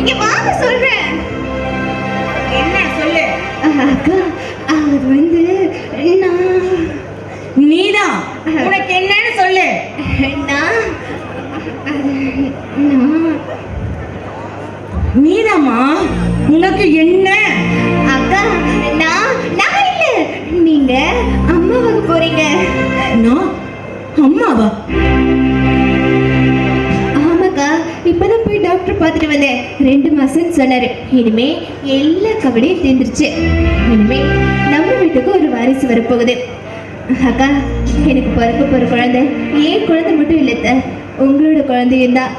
இங்க வாங்க சொல்றேன். என்ன சொல்லு? அக்கா அது வந்து நீதான். உனக்கு என்னன்னு சொல்லு. நீதாம்மா. உனக்கு என்ன? அக்கா நான் இல்ல, நீங்க அம்மாவுக்கு போறீங்க. நான் அம்மாவா? ஆமாக்கா, இப்பதான் போய் டாக்டர் பார்த்துட்டு வந்தேன். 2 மாசம் சொன்னாரு. இனிமே எல்லா கவலையும் தீர்ந்துருச்சு. இனிமே நம்ம வீட்டுக்கு ஒரு வாரிசு வரப்போகுது. அக்கா, எனக்கு பிறக்க போற குழந்தை ஏன் குழந்தை மட்டும் இல்ல, உங்களோட குழந்தையும் தான்.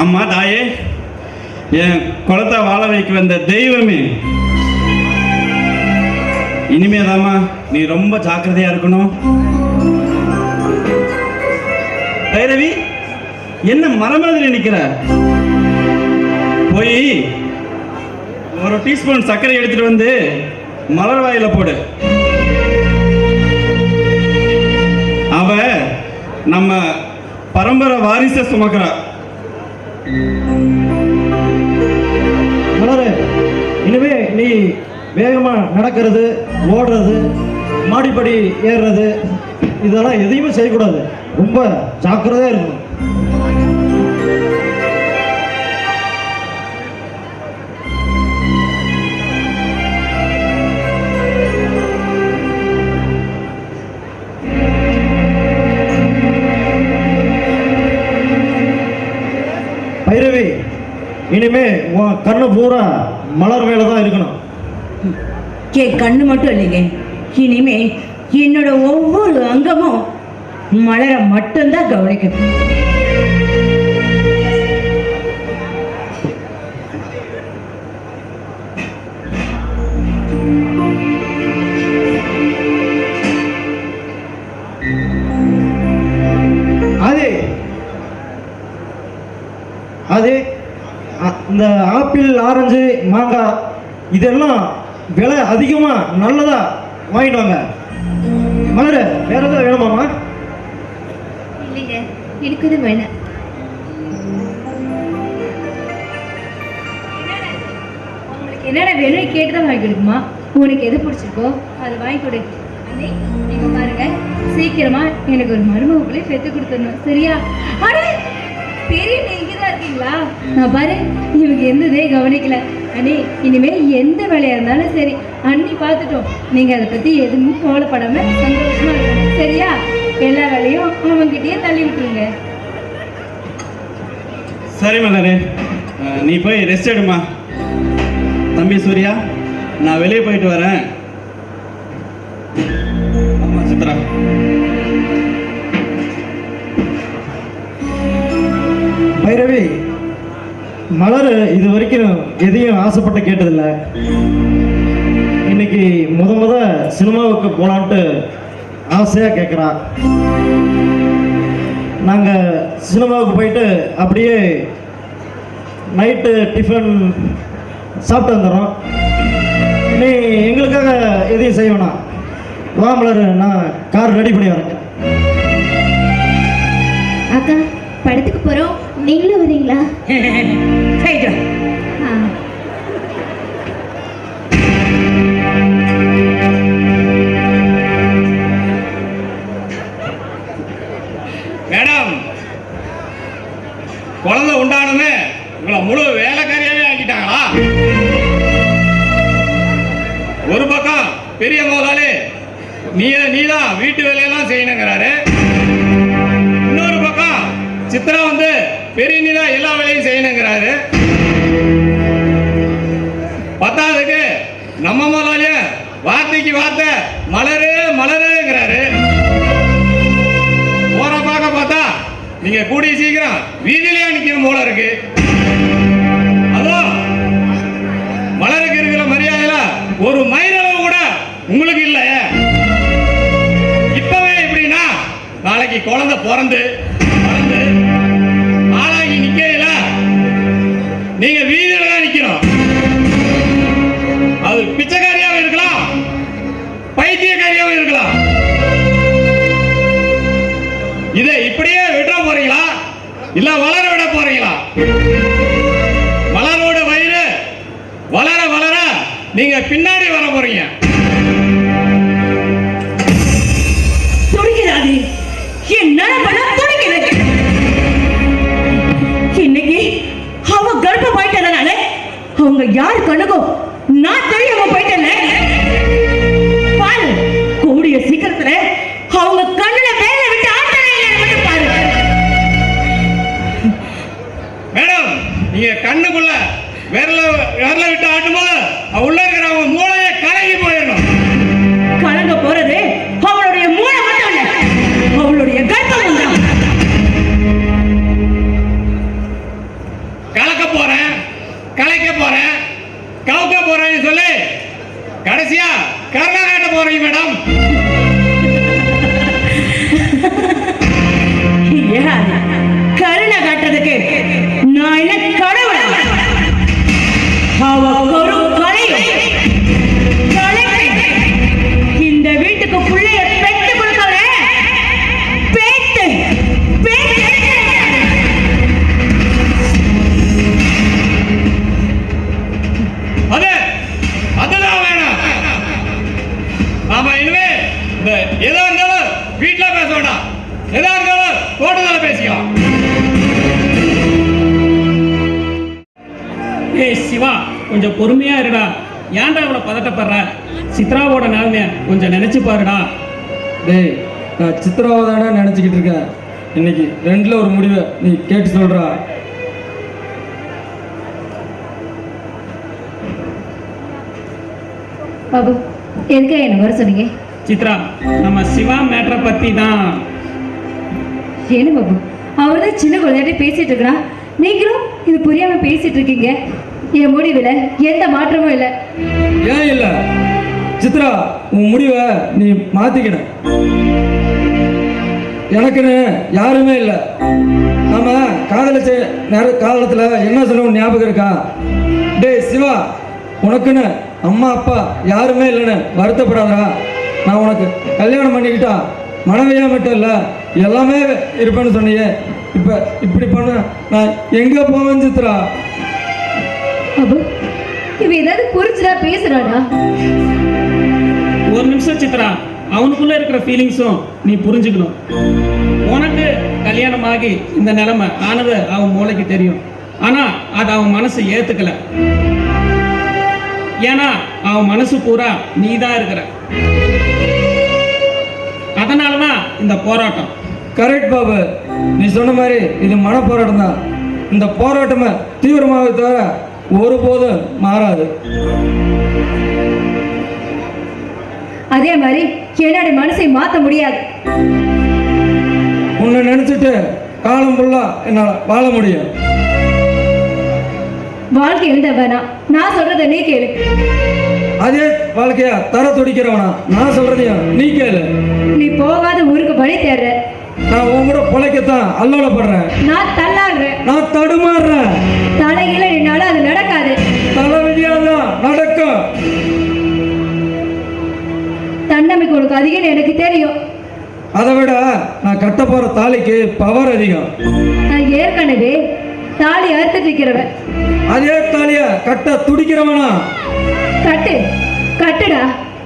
அம்மா தாயே, என் குலத்தை வாழ வைக்க வந்த தெய்வமே, இனிமேதாம்மா நீ ரொம்ப ஜாக்கிரதையா இருக்கணும். பைரவி, என்ன மரமரத்தில் நிற்கிற? போய் ஒரு டீஸ்பூன் சர்க்கரை எடுத்துட்டு வந்து மலர் வாயில போடு. அவ நம்ம பரம்பரை வாரிசை சுமக்கிறா. மலரு, இனிமே நீ வேகமா நடக்கிறது, ஓடுறது, மாடிப்படி ஏறுறது, இதெல்லாம் எதையுமே செய்யக்கூடாது. ரொம்ப ஜாக்கிரதையா இருக்கணும். பைரவி, இனிமே உன் கண்ணு பூரா மலர் மேல தான் இருக்கணும். கண்ணு மட்டும் இல்லைங்க, இனிமே என்னோட ஒவ்வொரு அங்கமும் மலர மட்டும்தான் கவனிக்கணும். அது இந்த ஆப்பிள், ஆரஞ்சு, மாங்காய் இதெல்லாம் விலை அதிகமா நல்லதா வாங்கிட்டு வாங்க. மலரு, வேற ஏதாவது வேணுமாமா? இல்லைங்க, இருக்குது வேணாம். உங்களுக்கு என்னடா வேணும் கேட்டுதான் வாங்கி கொடுக்குமா? உனக்கு எது பிடிச்சிருக்கோ அதை வாங்கி கொடு. அண்ணே, நீங்க பாருங்க, சீக்கிரமா எனக்கு ஒரு மருமகளை பெற்று கொடுத்துடணும், சரியா? அடே, பெரிய நீங்க தான் இருக்கீங்களா? நான் பாரு, இவங்க எந்ததே கவனிக்கல. அண்ணே, இனிமே எந்த வேலையா இருந்தாலும் சரி, அண்ணி பார்த்துட்டோம், நீங்க அதை பத்தி எதுவும் கவலைப்படாம சந்தோஷமா இருக்கணும், சரியா? எல்லா வேலையும் அவங்ககிட்டயே தள்ளி விட்டுருங்க. சரி மலரே, நீ போய் ரெஸ்ட் எடுமா. தம்பி சூர்யா, நான் வெளியே போயிட்டு வரேன். ஆமா சித்ரா. பைரவி, மலர் இது வரைக்கும் எதையும் ஆசைப்பட்டு கேட்டதில்லை. இன்னைக்கு முத சினிமாவுக்கு போலான்ட்டு ஆசையாக கேட்குறா. நாங்கள் சினிமாவுக்கு போயிட்டு அப்படியே நைட்டு டிஃபன் சாப்பிட்டு வந்துடுறோம். நீ எங்களுக்காக எதையும் செய்ய வேணாம். வா மலர், நான் கார் ரெடி பண்ணி வரேன். அக்கா, படத்துக்கு போறோம், நீங்களும் வரீங்களா? மேடம், குழந்தை உண்டானது உங்களை முழு வேலைக்காரியாவே ஆக்கிட்டாங்களா? ஒரு பக்கம் பெரிய முதலாளி நீதான் வீட்டு வேலையெல்லாம் செய்யணுங்கிறாரு, இன்னொரு பக்கம் சித்ரா வந்து பெரிய நீதான் எல்லா வேலையும் செய்யணுங்கிறாரு. பத்தாவதுக்கு நம்ம முதலாளிய வார்த்தைக்கு வார்த்தை மலரு மலருங்கிறாரு. போற பார்க்க பார்த்தா நீங்க கூடிய சீக்கிரம் வீதியிலேயே நிக்கணும் போல இருக்கு. அதுவும் மலருக்கு இருக்கிற மரியாதையில ஒரு மயிரளவு கூட உங்களுக்கு இல்ல. இப்பவே எப்படின்னா நாளைக்கு குழந்தை பிறந்து ஆளாகி நிக்கையில நீங்க வீதியில இல்ல வளர விட போறீங்களா? மலரோட வயிறு வளர வளர நீங்க பின்னாடி வர போறீங்க. துடிக்கிறாதி என்ன பண்ண துடிக்கிறது. இன்னைக்கு அவ கர்ப்பம் போயிட்டதுனால அவங்க யாரு கண்ணுக்கும் நான் தெரியாம போயிட்டேன். பாரு, கூடிய சீக்கிரத்துல அவங்க கண்ணுல வேலை விட்டு ஆட்டணும் பாரு. மேடம், நீங்க கண்ணுக்குள்ள விரல விட்டு ஆட்டும்போது உள்ள இருக்கிற அவங்க மூளையை கலங்கி போயிடணும். கலங்க போறது அவளுடைய மூளை மட்டும் இல்ல, அவளுடைய கர்ப்பம் தான். கலக்க போறேன், கலைக்க போறேன், கவுக்க போறேன்னு சொல்லி கடைசியா கருணை காட்ட போறீங்க மேடம். கருணை காட்டுறதுக்கு நான் என்ன கடவுளா? அவ ஒரு இந்த வீட்டுக்கு பிள்ளைய பெற்று கொடுக்கல. பேத்து அதுதான் வேணாம். ஆமா, இனிமே இந்த எதா இருந்தாலும் வீட்டுல பேச வேண்டாம், எதா இருந்தாலும் தோட்டத்துல பேசிக்கலாம். ஏய் சிவா, கொஞ்சம் பொறுமையா இருடா. ஏன்டா இவ்வளோ பதட்டப்படுற? சித்ராவோட நிலைமைய கொஞ்சம் நினைச்சு பாருடா. டேய், நான் சித்ராவை தானே நினச்சிக்கிட்டு இருக்கேன். இன்னைக்கு ரெண்டில் ஒரு முடிவை நீ கேட்டு சொல்கிறா. பாபு, எதுக்காக என்ன வர சொன்னீங்க? சித்ரா, நம்ம சிவா மேட்டரை பத்தி தான். என்ன பாபு, அவர் தான் சின்ன குழந்தையாட்டே பேசிட்டு இருக்கிறான், நீங்களும் இது புரியாம பேசிட்டு இருக்கீங்க. என் முடிவில் எந்த மாற்றமும் இல்லை. ஏன் இல்லை சித்ரா, உன் முடிவை நீ மாற்றிக்கின. எனக்குன்னு யாருமே இல்லை. நம்ம காதலிச்ச காலத்தில் என்ன சொல்லணும் ஞாபகம் இருக்கா? டேய் சிவா, உனக்குன்னு அம்மா அப்பா யாருமே இல்லைன்னு வருத்தப்படாதா. நான் உனக்கு கல்யாணம் பண்ணிக்கிட்டா மனைவியா மட்டும் இல்லை எல்லாமே இருப்பேன்னு சொன்னியே. இப்போ இப்படி பண்ண நான் எங்கே போவேன் சித்ரா? பாபு, இவ ஏதாவது புரிச்சுடா பேசுறானா? ஒரு நிமிஷம் சித்ரா, அவனுக்குள்ள இருக்கிற ஃபீலிங்ஸும் நீ புரிஞ்சுக்கணும். உனக்கு கல்யாணம் ஆகி இந்த நிலைமை ஆனது அவன் மூளைக்கு தெரியும். ஆனா அது அவன் மனசு ஏத்துக்கல. ஏன்னா அவன் மனசு பூரா நீ தான் இருக்கிற. அதனாலதான் இந்த போராட்டம். கரெக்ட் பாபு, நீ சொன்ன மாதிரி இது மன போராட்டம் தான். இந்த போராட்டமே தீவிரமாக தவிர ஒருபோதும் மாறாது. அதே மாதிரி என்னோட மனசை மாற்ற முடியாது. உன்னை நினைச்சிட்டு காலம் ஃபுல்லா என்னால் வாழ முடியும். வாழ்க்கை எழுத வேணாம், நான் சொல்றத நீ கேளு. அதே வாழ்க்கையா தர துடிக்கிறவனா? நான் சொல்றதையும் நீ கேளு. நீ போகாத ஊருக்கு வழி தேடுற, நான் உன் கூட பொழைக்கத்தான் அல்லோலப்படுறேன். நான் தள்ளாடுறேன், நான் தடுமாறுறேன். தலைகீழ நின்னாலும் அது நடக்காது. தலைவிதியாதான் நடக்கும். தன்னம்பிக்கை உனக்கு அதிகம்னு எனக்கு தெரியும். அதை விட நான் கட்ட போற தாலிக்கு பவர் அதிகம். நான் ஏற்கனவே தாலி அறுத்துட்டு இருக்கிறவன். அதே தாலிய கட்ட துடிக்கிறவனா? கட்டு கட்டுடா,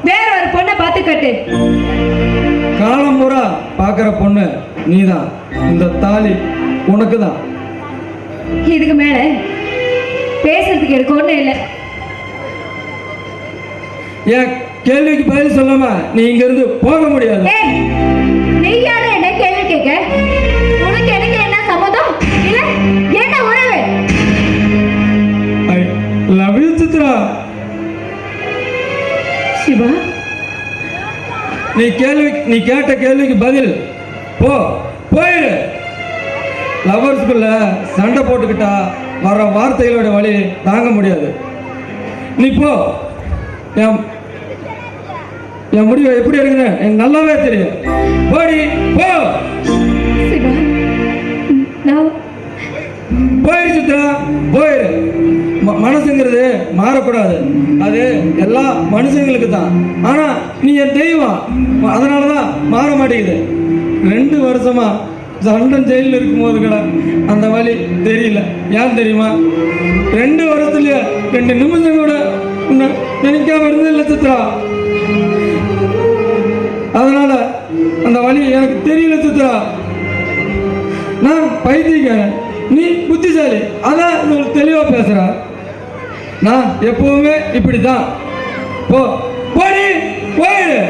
வேற ஒரு பொண்ணை பார்த்து கட்டு. காலம் பூரா பாக்குற பொண்ணு நீதான். இந்த தாலி உனக்கு தான். இதுக்கு மேல பேசுறதுக்கு எனக்கு ஒண்ணு இல்லை. என் கேள்விக்கு பதில் சொல்லாம நீ இங்க இருந்து போக முடியாது. ஏய், நீ யாரு என்ன கேள்வி கேட்க? உனக்கு எனக்கு என்ன சம்மதம்? இல்ல என்ன உறவு? I love you Chitra. Siva, நீ கேட்ட கேள்விக்கு பதில் போயிரு. லவர்ஸ்குள்ள சண்டை போட்டுக்கிட்டா வர வார்த்தைகளோட வழி தாங்க முடியாது. நீ போ. என் முடிவை எப்படி இருக்குன்னு எனக்கு நல்லாவே தெரியும். போடி போ. சிவா, நான் போயிரு சித்ரா, போயிரு. மனசுங்கிறது மாறக்கூடாது. அது எல்லா மனுஷங்களுக்கு தான். ஆனால் நீ என் தெய்வம், அதனால தான் மாற மாட்டேங்குது. 2 வருஷமா லண்டன் ஜெயிலில் இருக்கும்போது கூட அந்த வலி தெரியல. ஏன் தெரியுமா? 2 வருஷத்துலயே 2 நிமிஷம் கூட உன்னை நினைக்காம இருந்ததில்லை சித்ரா. அதனால அந்த வலி எனக்கு தெரியல சித்ரா. நான் பைத்தியக்காரன், நீ புத்திசாலி, அதான் உங்களுக்கு தெளிவா பேசுற. நான் எப்பவுமே இப்படிதான். போடி போயிடு.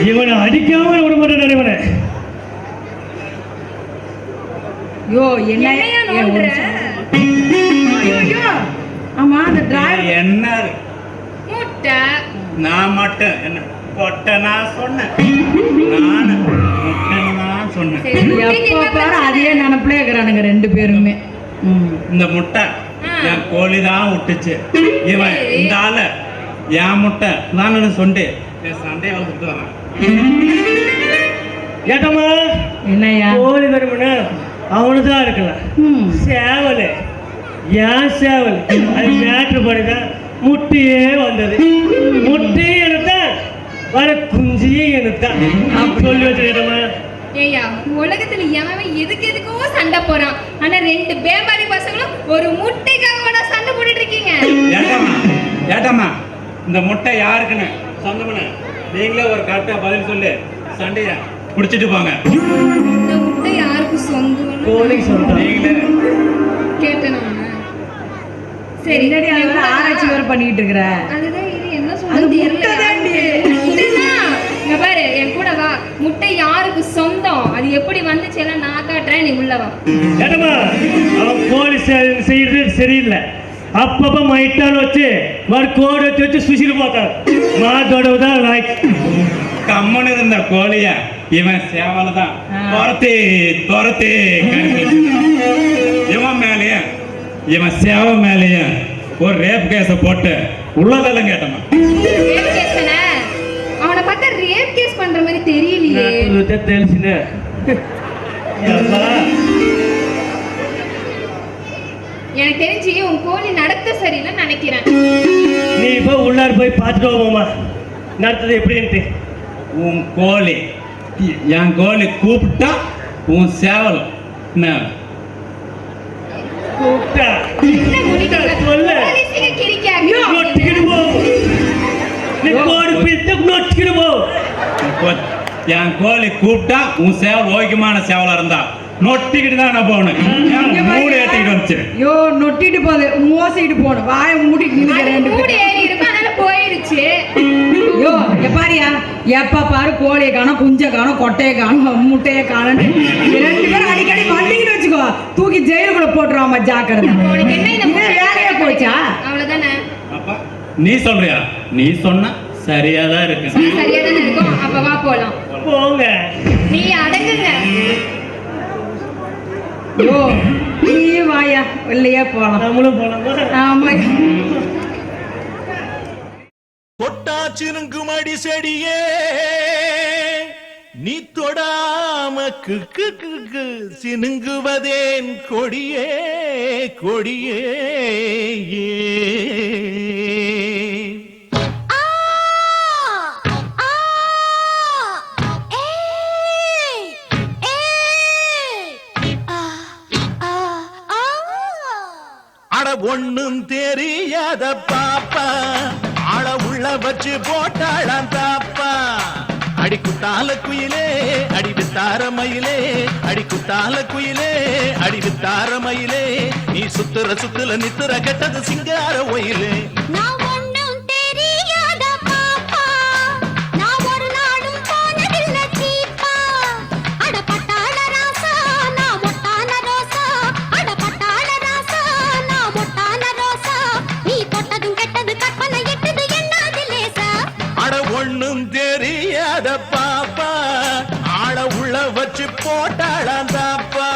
இவனை அடிக்காம விட மாட்டேன் இவனை. யோ என்னையா நோண்டுற? ஐயோ ஆமா அந்த டிரைவர் என்ன முட்டை நான் மட்டும் என்ன பொட்டை நான் சொன்னேன், நான் முட்டைன்னு நான் சொன்னேன். சரி, முட்டைக்கு எப்ப என்ன பாரு பிரச்சனை? அதே நினைப்புல இருக்கிறானுங்க 2 பேருமே. இந்த முட்டை என் கோழி தான் விட்டுச்சு. இவன் இந்த ஆள என் முட்டை நான் சொண்டு என் சண்டையை வளர்த்துட்டு வரேன். ஏட்டம்மா என்னையா கோழி வருமுன்னா அவனுதான் இருக்கலாம். சேவல் ஏன் சேவல் அது மேட்ரு பண்ணிதான் முட்டையே வந்தது. முட்டையே எனத்தான் வர குஞ்சியே எனத்தான் சொல்லி வச்சுக்கிட்டோமா. ஏய்யா, உலகத்துல எவன் எதுக்கோ சண்டை போறான். ஆனா 2 பேமாரி பசங்களும் ஒரு முட்டைக்காக கூட சண்டை போட்டுட்டு இருக்கீங்க. ஏட்டாமா இந்த முட்டை யாருக்குன்னு சொந்தம்னு நீங்களே ஒரு கரெக்டா பதில் சொல்லு, சண்டைய குடிச்சிட்டு போங்க. இந்த முட்டை யாருக்கு சொந்தம் கோழி சொல்றேன். நீங்களே கேட்டேன். சரி, என்னடி அது வேற ஆராய்ச்சி வேற பண்ணிட்டு இருக்கிற? அதுதான் இது என்ன அது சொல்றது முட்டை தாண்டி. முட்டைதான். இங்க பாரு, என் கூட வா. முட்டை யாருக்கு சொந்தம், அது எப்படி வந்துச்சு எல்லாம் நான் காட்டுறேன், நீ உள்ள வா. ஏட்டம்மா அவன் கோழி செய்யறது சரியில்லை. அப்பப்ப மைட்டால் வச்சு கோடு வச்சு சுசிட்டு போட்டான். மாதோடவுதான் லாய்க்கு. கம்மனு இருந்த கோழிய இவன் சேவல தான் துரத்தி துரத்தி இவன் மேலேயும் இவன் சேவ மேலேயும் ஒரு ரேப் கேஸ போட்டு உள்ளதெல்லாம் கேட்டமா. ரேப் கேஸ்தானே? அவனை பார்த்தா ரேப் கேஸ் பண்ற மாதிரி தெரியலையே. தெரிச்சுன்னு எனக்கு தெரிஞ்சு உன் கோழி நடத்த சரியில்லைன்னு நினைக்கிறேன். நீ இப்போ உள்ளார போய் பார்த்துட்டு போமா நடத்தது எப்படின்ட்டு. உன் கோழி என் கோழி கூப்பிட்டா உன் சேவல் என்ன கூப்பிட்டா என்ன முடிக்கல? சொல்லு. போலீஸுங்க கிரிக்காங்க. நொட்டிக்கிட்டு போ. நீ கோடு பிடித்து நொட்டிக்கிட்டு போ. என் கோழி கூப்பிட்டா உன் சேவல் ஓய்க்குமான சேவலா இருந்தா நொட்டிக்கிட்டு தான் நான் போகணும். மூடு ஏற்றிக்கிட்டு வந்துச்சு. யோ நொட்டிட்டு போகுது, மோசிட்டு போகணும். வாயை மூடிட்டு நிற்க 2 மூடி பேரும். ஏறி இருக்கும், அதனால போயிடுச்சு. யோ எப்பாரியா எப்ப பாரு கோழியை காணும், குஞ்சை காணும், கொட்டையை காணும், முட்டையை காணும். 2 பேரும் அடிக்கடி வந்தீங்கன்னு வச்சுக்கோ, தூக்கி ஜெயிலுக்குள்ள போட்டுருவாமா. ஜாக்கிரதை. உனக்கு என்ன இந்த முட்டை வேலையா போச்சா? அவ்வளவுதானே? அப்பா நீ சொல்றியா? நீ சொன்னா சரியாதான் இருக்கு. சரியா தானே இருக்கும். அப்ப வா போலாம். போங்க. நீ அடங்குங்க. யோ நீ வாயா இல்லையா போலாம். நம்மளும் போலாமா? ஆமா. பொட்டாச்சினுங்குமடி செடியே நீ தொடாம கிக்கு சினுங்குவதேன் கொடியே கொடியே. அட ஒண்ணும் தெரியாத பாப்பா ஆள உள்ள வச்சு போட்டாளாம் தாப்பா. அடி குத்தால குயிலே அடி வித்தார மயிலே, அடி குத்தால குயிலே அடி வித்தார மயிலே, நீ சுத்துற சுத்துல நித்துற கெட்டது சிங்கார ஒயிலே. நான் ஒண்ணும் தெரியாத பாப்பா, நான் ஒரு நாள் போட்டாளாம் தாப்பா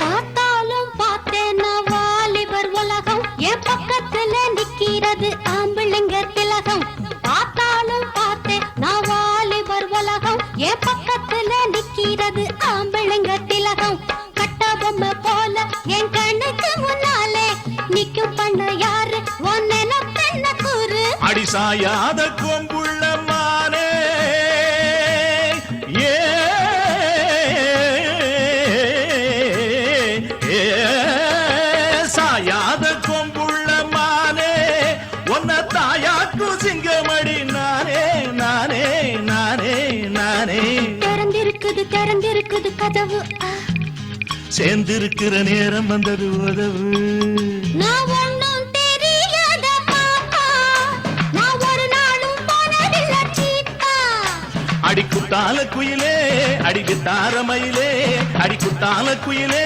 பார்த்தாலும் பார்த்தேன் நான் வாலிபர் உலகம் என் பக்கத்துல நிக்கிறது ஆம்பிள்ளைங்க திலகம். பார்த்தாலும் பார்த்தேன் நான் வாலிபர் உலகம் என் பக்கத்துல நிக்கிறது ஆம்பிள்ளைங்க திலகம். கட்ட பொம்மை போல என் கண்ணுக்கு முன்னாலே நிக்கும் பண்ண யாரு ஒன்ன பெண்ண கூறு அடிசாயாத கொம்புள்ள மானே ஏ சாயாத கொம்புள்ள மானே ஒன்ன தாயாக்கு சிங்கமடி நானே நானே நானே நானே திறந்திருக்குது கதவு சேர்ந்திருக்கிற நேரம் வந்தது உதவு நான் ஒண்ணும் தெரியாத பாப்பா நான் ஒரு நாளும் போனதில்ல சீப்பா அடிக்குத்தால குயிலே அடிவித்தார மயிலே அடிக்குத்தால குயிலே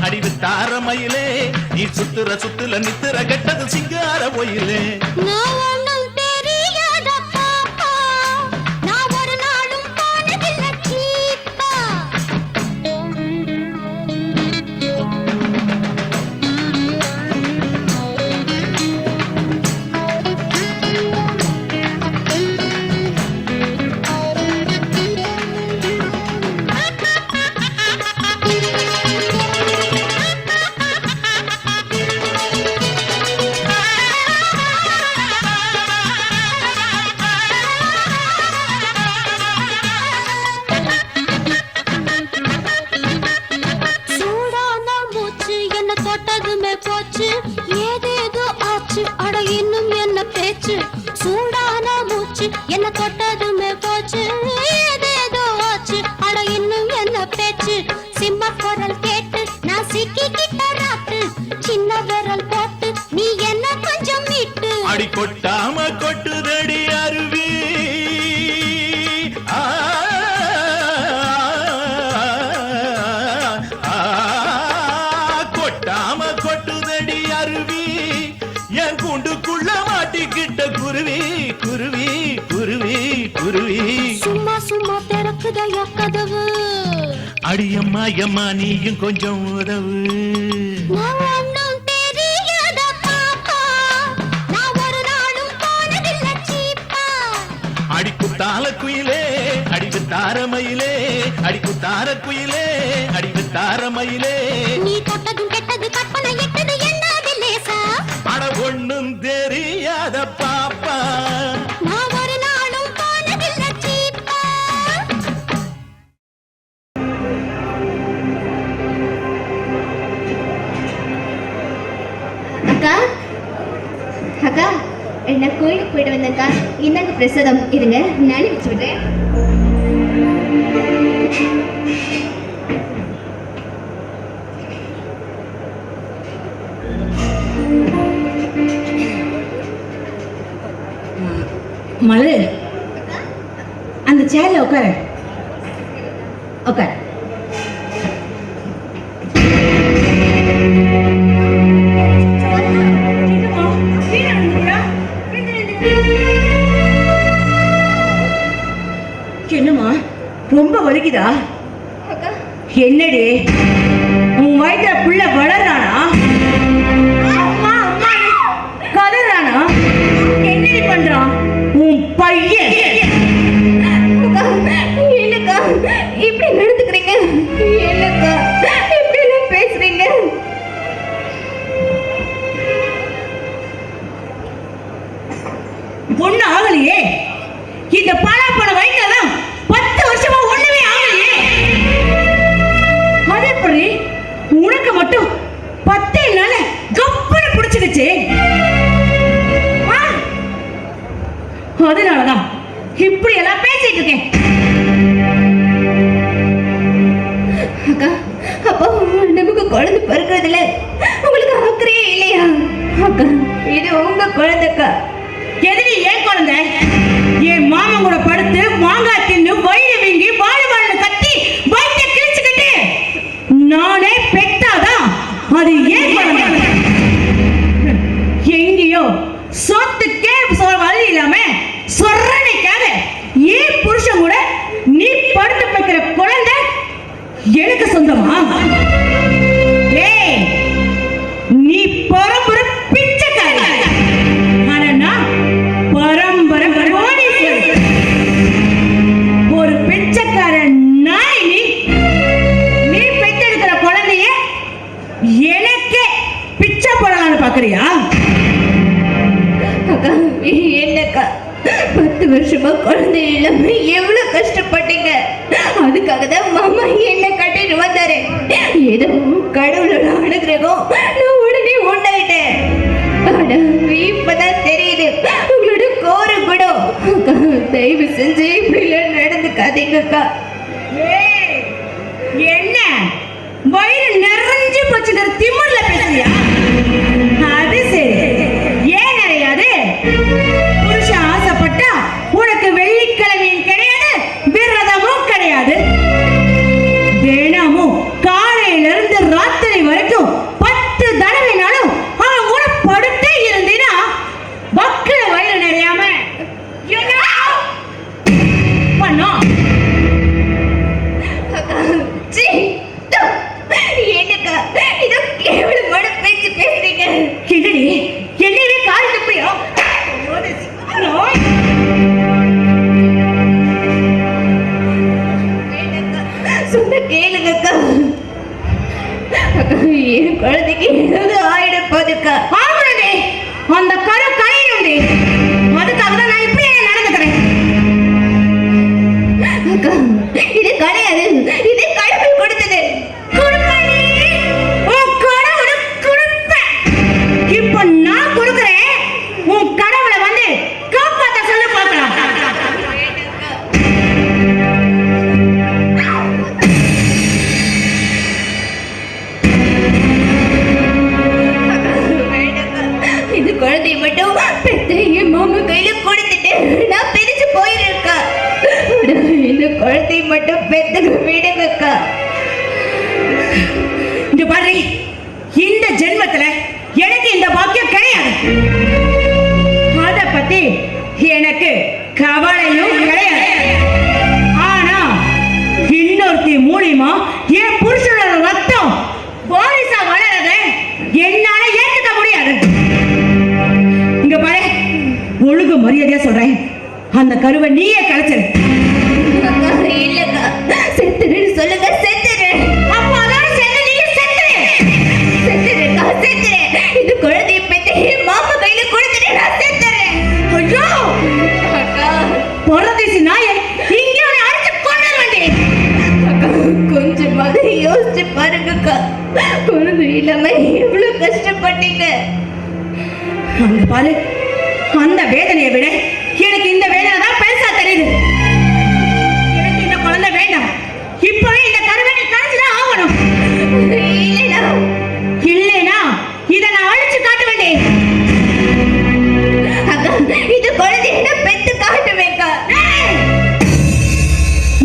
அடிவித்தார மயிலே நீ சுத்துல நித்துற கெட்டது சிங்கார போயிலே நான் ஒண்ணும் தெரியாத பாப்பா நான் ஒரு நாளும் போனதில்ல சீப்பா சூடான மூச்சு என்ன தொட்டதுமே போச்சு ஏதேதோ ஆச்சு அட இன்னும் என்ன பேச்சு சூடான மூச்சு என்ன தொட்டதுமே போச்சு ஏதேதோ ஆச்சு அட இன்னும் என்ன பேச்சு சிம்ம குரல் கேட்டு நான் சிக்கிக்கிட்ட ராட்டு சின்ன விரல் போட்டு நீ என்ன கொஞ்சம் மீட்டு அடி கொட்டாம கொட்டுதடி அருவி ஆ, ஆ, கொட்டாம கொட்டுதடி அருவி என் கூண்டுக்குள்ள மாட்டிக்கிட்ட குருவி குருவி குருவி குருவி சும்மா சும்மா திறக்குதையா கதவு அடியம்மா எம்மா நீயும் கொஞ்சம் உதவு நான் ஒண்ணும் தெரியாத பாப்பா நான் ஒரு நாளும் போனதில்ல சீப்பா அடிக்குத்தால குயிலே அடிவித்தார மயிலே அடிக்குத்தார குயிலே அடிவித்தார மயிலே நீ தொட்டதும் கெட்டது கற்பனை எட்டது என்னாது லேசா அட ஒண்ணும் தெரியாத பாப்பா நான் ஒரு நாளும் போனதில்ல சீப்பா அக்கா அக்கா நான் கோயிலுக்கு போயிட்டு வந்தேன்க்கா இந்தாங்க பிரசாதம் இருங்க நானே வச்சு விடுறேன். மலர் அந்த சேர்ல உட்கார உட்கார் என்னம்மா ரொம்ப வலிக்குதா அக்கா என்னடி உன் வயிற்றுல புள்ள வளர்றானா கதறானா என்னடி பண்றான் உன் பையன் அக்கா என்னக்கா இப்படி நடந்துக்கிறீங்க என்னக்கா இப்படி எல்லாம் பேசுறீங்க பொண்ணு ஆகலையே இந்த பண வயிற்றுதான் 10 வருஷமா ஒண்ணுமே ஆகலையே அதே எப்படி உனக்கு மட்டும் 10 நாள கப்பன பிடிச்சிடுச்சு அதனாலதான் இப்படி எல்லாம் பேசிட்டு இருக்கேன். அக்கா பிறக்கிறதுல உங்களுக்கு அக்கறையே இல்லையா? அக்கா, இது உங்க குழந்தைக்கா. எதிரி ஏன் குழந்தை? என் மாமன் கூட படுத்து மாங்காய் தின்னு வயிறு வீங்கி வாழ்வாழ்னு கத்தி வயிற்றை கிழிச்சுக்கிட்டு நானே பெத்தாதான் அது ஏன் குழந்தை? எங்கேயோ சொத்துக்கே வழி இல்லாம சொரணைக்காக ஏன் புருஷன் கூட நீ படுத்து வைக்கிற குழந்தை எனக்கு சொந்தமா? ஏய், நீ பரம்பரை பிச்சைக்காரி. ஆனா நான் பரம்பரை கோடீஸ்வரி. ஒரு பிச்சைக்கார நாய் நீ பெற்றெடுக்கிற குழந்தைய எனக்கே பிச்சை போடலான்னு பாக்குறியா? அக்கா, என்னக்கா 10 வருஷமா குழந்தை இல்லாம எவ்வளவு கஷ்டப்பட்டீங்க. அதுக்காக தான் மாமா என்ன கட்டிட்டு வந்தாரு. ஏதோ கடவுளோட அனுகிரகம் நான் உடனே உண்டாயிட்டேன். ஆனா இப்பதான் தெரியுது உங்களோட கோர குணம். அக்கா, தயவு செஞ்சு இப்படி எல்லாம் நடந்துக்காதீங்க அக்கா. ஏய், என்ன வயிறு நிறைஞ்சு போச்சுங்கிற திமிர்ல பேசுறியா? அது சரி, ஏன் நிறையாது? புருஷன் ஆசைப்பட்டா உனக்கு வெள்ளிக்கிழமையும் கிடையாது, விரதமும் கிடையாது. தினமும் காலையில இருந்து ராத்திரி வரைக்கும் 10 தடவைனாலும் அவன் கூட படுத்தே இருந்தீனா பக்குல வயிறு நிறையாம என்ன பண்ணோம்? சீ, தோ, என்னக்கா இதோ கேவலமான பேச்சு பேசுறீங்க. என்னடி என்னவே கால் தப்பியா? சொன்ன கேளுங்கக்கா. அக்கா, என் குழந்தைக்கு ஏதாவது ஆயிட போதுக்கா. ஆமாடி, அந்த கரு கரையும்டி. அதுக்காக தான் நான் இப்படியே நடந்துக்கிறேன். அக்கா, இது கிடையாது, இது கடவுள் கொடுத்தது. கொடுப்பேன், உன் கடவுளை கொடுப்பேன். இப்ப நான் கொடுக்கிறேன், உன் கடவுளை வந்து காப்பாத்த சொல்ல பார்க்கலாம். இது குழந்தைய மட்டும் பெத்த என் மாமா கையில கொடுத்துட்டு நான் பிரிச்சு போயிருக்கா. இந்த குழந்தைய மட்டும் பெத்துக்க விடுங்கக்கா. இங்க பாரு, இந்த ஜென்மத்துல எனக்கு இந்த பாக்கியம் கிடையாது. அத பத்தி எனக்கு கவலையும் கிடையாது. ஆனா இன்னொருத்தி மூலியமா என் புருஷனோட ரத்தம் வாரிசா வளரத என்னால ஏத்துக்க முடியாது. இங்க பாரு, ஒழுங்கு மரியாதையா சொல்றேன், அந்த கருவை நீயே கலைச்சிரு. அக்கா, இல்லக்கா, செத்துருன்னு சொல்லுங்க, செத்துரு. அப்ப அதான் செத்து, நீங்க செத்துரு. செத்துருக்கா, செத்துரு. இது குழந்தைய பெத்த என் மாமா கையில கொடுத்துட்டு நான் செத்துறேன். ஐயோ அக்கா, பொறதேசி நாயை இங்கே உன்னை அடிச்சு கொண்டு வேண்டிய. அக்கா, கொஞ்சமாவது யோசிச்சு பாருங்கக்கா. குழந்தை இல்லாம எவ்வளவு கஷ்டப்பட்டீங்க. அங்க பாரு, அந்த வேதனையை விட எனக்கு இந்த வேதனை தான் பெருசா தெரியுது. எனக்கு இந்த குழந்தை வேண்டாம். இப்பவே இந்த கருவனை கழிச்சுதான் ஆகணும். இல்லைனா இதை நான் அழிச்சு காட்ட வேண்டேன். அக்கா, இது குழந்தைய பெத்து காட்டுவேக்கா.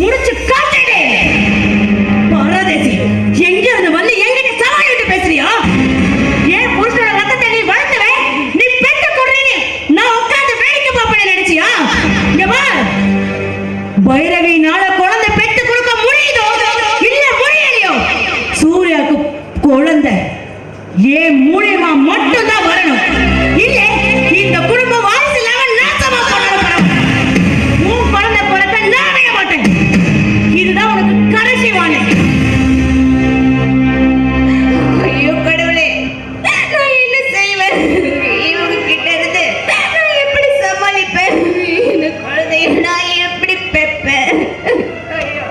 முடிச்சு காட்டே. பரதேசி, எங்க இருந்து வந்து எங்கிட்ட சவால் விட்டு பேசுறியா? ஏன் புருஷனோட ரத்தத்தை நீ வளர்த்தவே, நீ பெத்த கொடுறீங்க, நான் உட்கார்ந்து வேடிக்கை பார்ப்பேன்னு நினைச்சியா? இங்க பார், பைரவினால குழந்தை பெத்து கொடுக்க முடியுதோ இல்ல முடியலையோ, சூர்யாவுக்கு குழந்தை ஏன் மூலியமா மட்டும்தான் வரணும். இல்ல இந்த குடும்பம் வாரிசு இல்லாம நாசமா பண்ணணும். உன் குழந்தை பிறக்க நான் விட மாட்டேன். இதுதான் உனக்கு கடைசி வாணி. ஐயோ கடவுளே, நான் என்ன செய்வேன்? இவங்க கிட்ட இருந்து நான் எப்படி சமாளிப்பேன்? இந்த குழந்தைய நான் எப்படி பெப்பேன்? ஐயோ.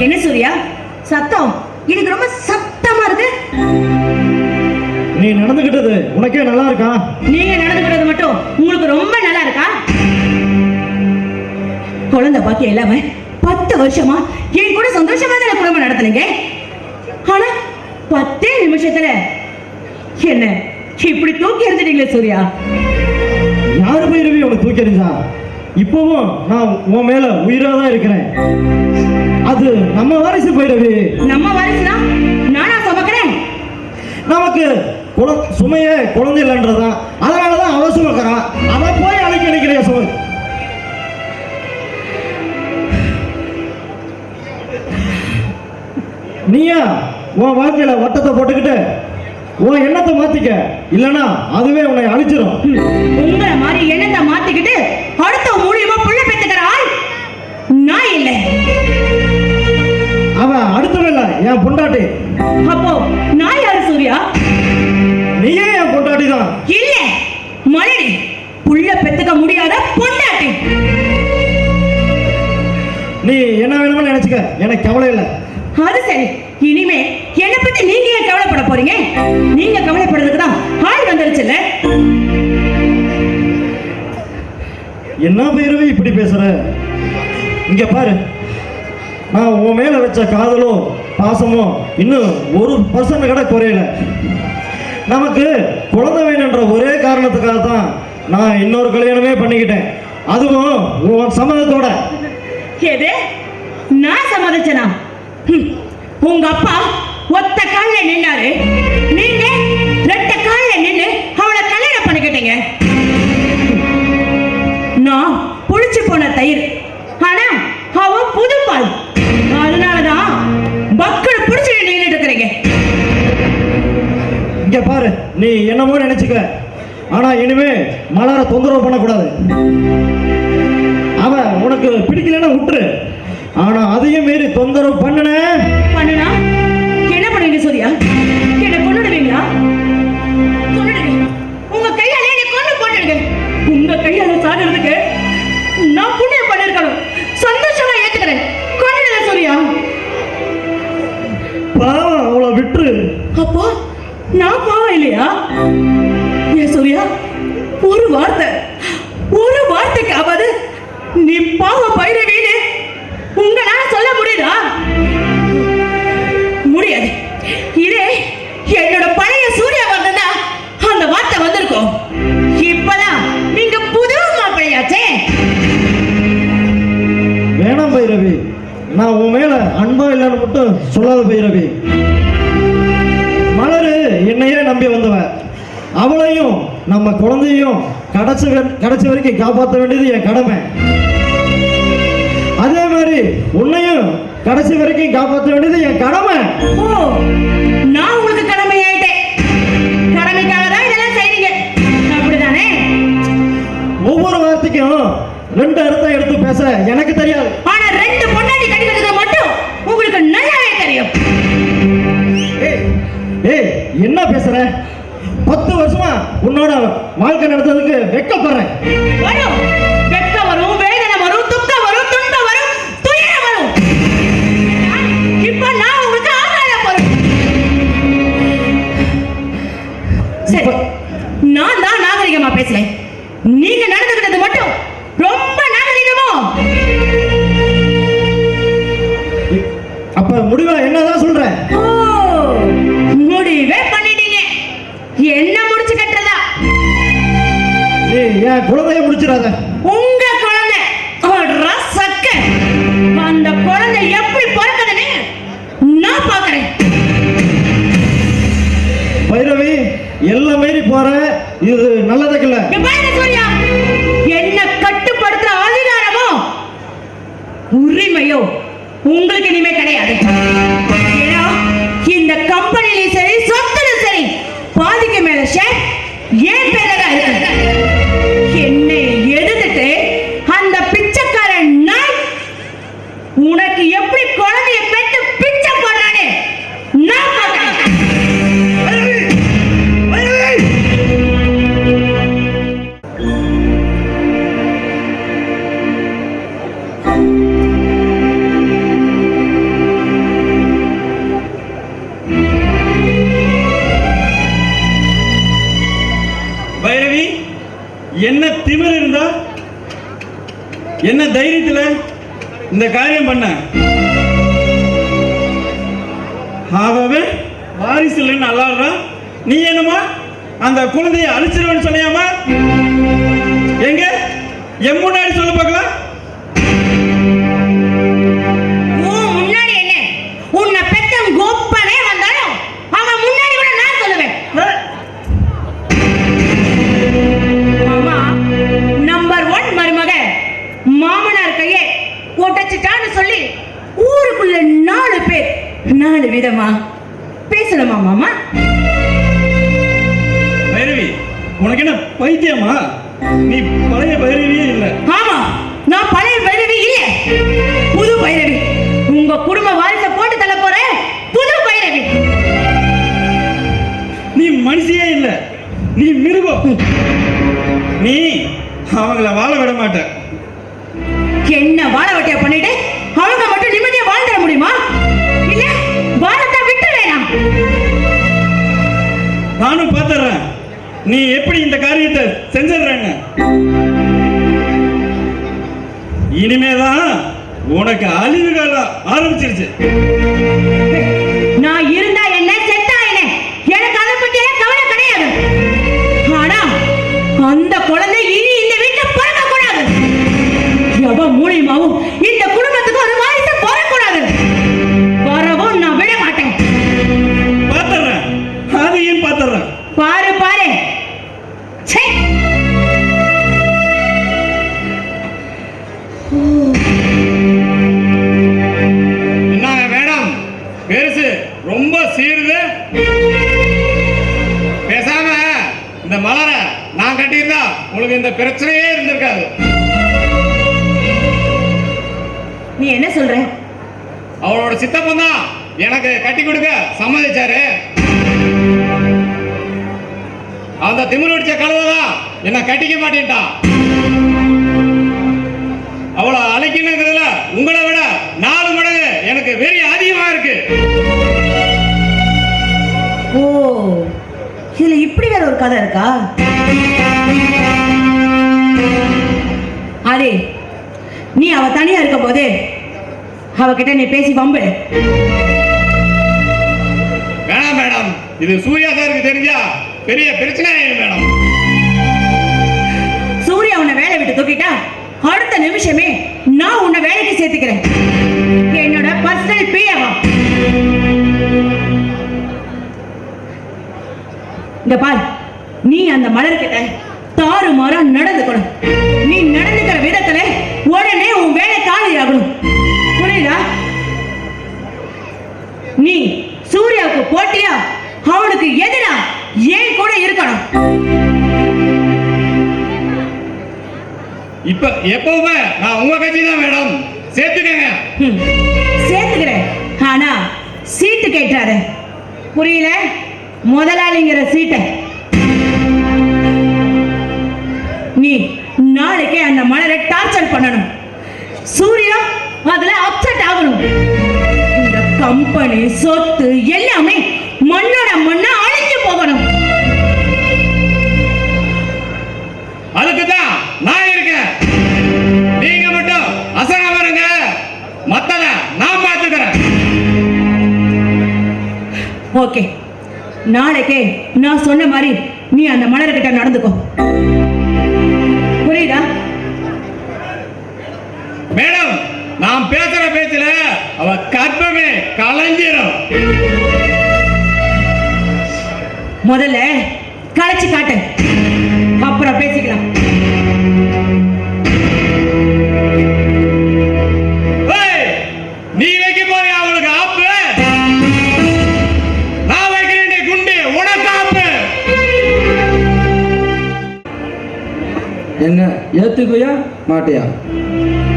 என்ன சூர்யா, சத்தம் எனக்கு ரொம்ப சத்தமா இருக்கு. நீ நடந்துக்கிட்டது உனக்கே நல்லா இருக்கா? நீங்க நடந்துக்கிறது மட்டும் உங்களுக்கு ரொம்ப நல்லா இருக்கா? குழந்தை பாக்கியம் இல்லாம 10 வருஷமா என் கூட சந்தோஷமா தான் குடும்பம் நடத்துனீங்க. ஆனா 10 நிமிஷத்துல என்ன இப்படி தூக்கி எறிஞ்சிட்டீங்களே சூர்யா. யாரு பைரவி உனக்கு தூக்கி எறிஞ்சா? இப்பவும் நான் உன் மேல உயிரா தான் இருக்கிறேன். அது நம்ம வாரிசு பைரவி. நம்ம வாரிசுனா நானா சுமக்கிறேன்? நமக்கு சுமையே குழந்தை இல்லைன்றதான், அதனாலதான் அவ சுமக்கிறான். அதை போய் அழைக்க நினைக்கிறியா சுமை? நீயா உன் வாழ்க்கையில வட்டத்தை போட்டுக்கிட்டு உன் எண்ணத்தை மாத்திக்க, இல்லனா அதுவே உன்னை அழிச்சிடும். உங்களை மாதிரி எண்ணத்தை மாத்திக்கிட்டு அடுத்த மூலியமா புள்ள பெத்துக்கிற ஆள் நான் இல்ல. அவ அடுத்தவ இல்ல, என் பொண்டாட்டி. அப்போ நான் யாரு சூர்யா? நீயே என் பொண்டாட்டி தான். இல்ல மலடி, புள்ள பெத்துக்க முடியாத பொண்டாட்டி. நீ என்ன வேணும்னு நினைச்சுக்க, எனக்கு கவலை இல்லை. அது சரி, இனிமே என்ன பத்தி நீங்க ஏன் கவலைப்பட போறீங்க? நீங்க கவலைப்படுறதுக்கு தான் ஆள் வந்துருச்சுல்ல. என்ன பைரவி இப்படி பேசுற? இங்க பாரு, நான் உன் மேல வச்ச காதலோ பாசமோ இன்னும் 1% கூட குறையல. நமக்கு குழந்தை வேணுன்ற ஒரே காரணத்துக்காக தான் நான் இன்னொரு கல்யாணமே பண்ணிக்கிட்டேன், அதுவும் உன் சம்மதத்தோட. எது? நான் சம்மதிச்சனா? உங்க அப்பா ஒத்த கால்ல நின்னாரு, நீங்க 2 கால்ல நின்னு அவளை கல்யாணம் பண்ணிக்கிட்டீங்க. நான் புளிச்சு போன தயிர், ஆனா அவ புது பால். அதனாலதான் பக்கல் புடிச்சு நின்னுட்டு இருக்கிறீங்க. இங்க பாரு, நீ என்னமோ நினைச்சுக்க, ஆனா இனிமே மலர தொந்தரவு பண்ணக்கூடாது. அவ உனக்கு பிடிக்கலன்னா விட்டுரு, ஆனா அதையும் மீறி தொந்தரவு பண்ணுனா என்ன பண்ணுவீங்க சூர்யா? என்ன கொன்னுடுவீங்களா? கொன்னுடுவீங்க. உங்க கையால என்ன கொன்னு போட்டுடுங்க. உங்க கையால சாகிறதுக்கு நான் புண்ணியம் பண்ணிருக்கணும். சந்தோஷமா ஏத்துக்கிறேன். கொன்னுடுங்க சூர்யா. பாவம், அவளை விட்டுரு. அப்போ நான் பாவம் இல்லையா? ஏன் சூர்யா, ஒரு வார்த்தைக்காவது நீ பாவ பைரவின்னு உங்களால சொல்ல முடியுதா? முடியாது. இதே என்னோட பழைய சூர்யா வந்தா அந்த வார்த்தை வந்திருக்கும். இப்பதான் நீங்க புது மாப்பிள்ளையாச்சே. வேணாம் பைரவி, நான் உன் மேல அன்பா இல்லைன்னு மட்டும் சொல்லாத பைரவி. மலரு என்னையே நம்பி வந்தவ, அவளையும் நம்ம குழந்தையும் கடைசி வரைக்கும் காப்பாற்ற வேண்டியது என் கடமை. அதே மாதிரி உன்னையும் கடைசி வரைக்கும் காப்பாற்ற வேண்டியது என் கடமை. ஓ, நான் உங்களுக்கு கடமை ஆயிட்டேன். கடமைக்காக தான் இதெல்லாம் செய்றீங்க, அப்படிதானே? ஒவ்வொரு வார்த்தைக்கும் 2 அர்த்தம் எடுத்து பேச எனக்கு தெரியாது. ஆனா 2 பொண்டாட்டி கட்டிக்கிறது மட்டும் உங்களுக்கு நல்லாவே தெரியும். ஏய், என்ன பேசுற? 10 வருஷமா உன்னோட வாழ்க்கை நடத்ததுக்கு வெட்கப்படுறேன். வரும் வெட்கம் வரும், வேதனை வரும், துக்கம் வரும், துன்பம் வரும், துயரம் வரும். இப்ப நான் உங்களுக்கு ஆகாத போறேன். சரி, நான் தான் நாகரிகமா பேசுறேன். நீங்க நடந்துக்கிட்டது மட்டும் ரொம்ப நாகரிகமோ? அப்ப முடிவா என்னதான் சொல்ற? ஓ, முடிவே பண்ணிட்டீங்க. என்ன முடிச்சு கட்டுறதா? நீ என் குழந்தைய முடிச்சிடாத. உங்க குழந்தை சக்க, அந்த குழந்தை எப்படி பிறக்குதுன்னு நான் பாக்குறேன். பைரவி, எல்லாம் மீறி போற, இது நல்லதுக்கு இல்ல. சூர்யா, என்ன கட்டுப்படுத்துற அதிகாரமோ உரிமையோ உங்களுக்கு இனிமே கிடையாது. ஏன்னா இந்த கம்பெனிலையும் சரி, சொத்துலையும் சரி, பாதிக்கு மேல ஷேர் ஏன் பேர்ல தான் இருக்கு. என்னை எதிர்த்துட்டு அந்த பிச்சைக்காரன் நாய் உனக்கு எப்படி குழந்தைய பெற்று பிச்சை போடுறானே நான் பார்க்கிறேன். என்ன திமிர் இருந்தா என்ன தைரியத்துல இந்த காரியம் பண்ண? அவன் வாரிசு இல்லைன்னு அல்லாடுறான், நீ என்னமா அந்த குழந்தைய அழிச்சிருவேன்னு சொன்னியாமா? எங்க என் முன்னாடி சொல்ல பார்க்கலாம். முன்னாடி என்ன உன்னை பெத்த கோப்பனே வந்தாலும் அவன் முன்னாடி கூட நான் சொல்லுவேன். மாமா நம்பர் 1 மருமக மாமனார் கையே ஒட்டச்சிட்டான்னு சொல்லி ஊருக்குள்ள 4 பேர் 4 விதமா பேசணுமா மாமா? பைரவி, உனக்கு என்ன பைத்தியமா? நீ பழைய பைரவியே இல்லை. ஆமா, நான் பழைய பைரவி இல்ல, புது பைரவி. உங்க குடும்ப வாரிசை போட்டு தள்ள போற புது பைரவி. நீ மனுஷியே இல்ல, நீ மிருகம். நீ அவங்கள வாழ விட மாட்ட. என்ன வாழ வட்டியா பண்ணிட்டு அவங்க மட்டும் நிம்மதியா வாழ்ந்துட முடியுமா? இல்ல வாழத்தை விட்டுறேனா? நானும் பார்த்துறேன் நீ எப்படி இந்த காரியத்தை செஞ்சிடறேன்னு. இனிமேதான் உனக்கு அழிவு காலம் ஆரம்பிச்சிருச்சு. நான் இருந்தா என்ன, செத்தா என்ன, எனக்கு அதை பத்தி எல்லாம் கவலை கிடையாது. ஆனா அந்த குழந்தை இனி இந்த வீட்டுல பிறக்க கூடாது. எவ மூலியமாவும் இந்த குடும்பத்துக்கு ஒரு வாரிசு வரக்கூடாது. வரவும் நான் விட மாட்டேன். பார்த்துறேன், அதையும் பார்த்துறேன். பாரு பாரு. ச்சே. என்னங்க மேடம், பெருசு ரொம்ப சீருது. பேசாம இந்த மலரை நான் கட்டியிருந்தா உங்களுக்கு இந்த பிரச்சனையே இருந்திருக்காது. நீ என்ன சொல்ற? அவளோட சித்தப்பன் தான் எனக்கு கட்டி கொடுக்க சம்மதிச்சாரு. அந்த திமிரு அடிச்ச கழுதைதான் என்ன கட்டிக்க மாட்டேன்ட்டான். அவளை அழைக்கணுங்கிறதுல உங்களை விட 4 மடங்கு எனக்கு வெறி அதிகமா இருக்கு. ஓ, இதுல இப்படி வேற ஒரு கதை இருக்கா? அரே, நீ அவ தனியா இருக்கும் போது அவகிட்ட நீ பேசி வம்பு. வேணாம் மேடம், இது சூர்யா சாருக்கு தெரிஞ்சா பெரிய பிரச்சனை ஆயிடும் மேடம். சூர்யா உன்னை வேலை விட்டு தூக்கிட்டா அடுத்த நிமிஷமே நான் உன்னை வேலைக்கு சேர்த்துக்கிறேன். என்னோட பர்சனல் பிஏவா. இந்த பார், நீ அந்த மலர்கிட்ட தாறுமாறா நடந்துக்கணும். நீ நடந்துக்கிற விதத்துல உடனே உன் வேலை காலியாகணும். புரியுதா? நீ சூர்யாவுக்கு போட்டியா அவனுக்கு எதிரா ஏன் கூட இருக்கணும். இப்ப எப்பவுமே நான் உங்க கட்சி தான் மேடம். சேர்த்துக்கங்க. சேர்த்துக்கிறேன், ஆனா சீட்டு கேட்டாத. புரியல? முதலாளிங்கிற சீட்டை. நீ நாளைக்கே அந்த மலரை டார்ச்சர் பண்ணணும். சூர்யா அதுல அப்செட் ஆகணும். இந்த கம்பெனி சொத்து எல்லாமே மண்ணோட மண்ணா அழிஞ்சு போகணும். அதுக்கு தான் நான் இருக்கேன். நீங்க மட்டும் அசராம இருங்க, மத்தத நான் பார்த்துக்கிறேன். ஓகே, நாளைக்கே நான் சொன்ன மாதிரி நீ அந்த மலர்கிட்ட நடந்துக்கோ. புரியுதா? மேடம், நான் பேசுற பேச்சுல அவ கற்பமே கலைஞ்சிரும். முதல்ல களைச்சு காட்டு, அப்புறம் பேசிக்கலாம். ஏய், நீ வைக்க போறியா அவளுக்கு ஆப்பு? நான் வைக்கிறேன் குண்டு, உனக்கு ஆப்பு. என்ன ஏத்துக்குவியா மாட்டியா?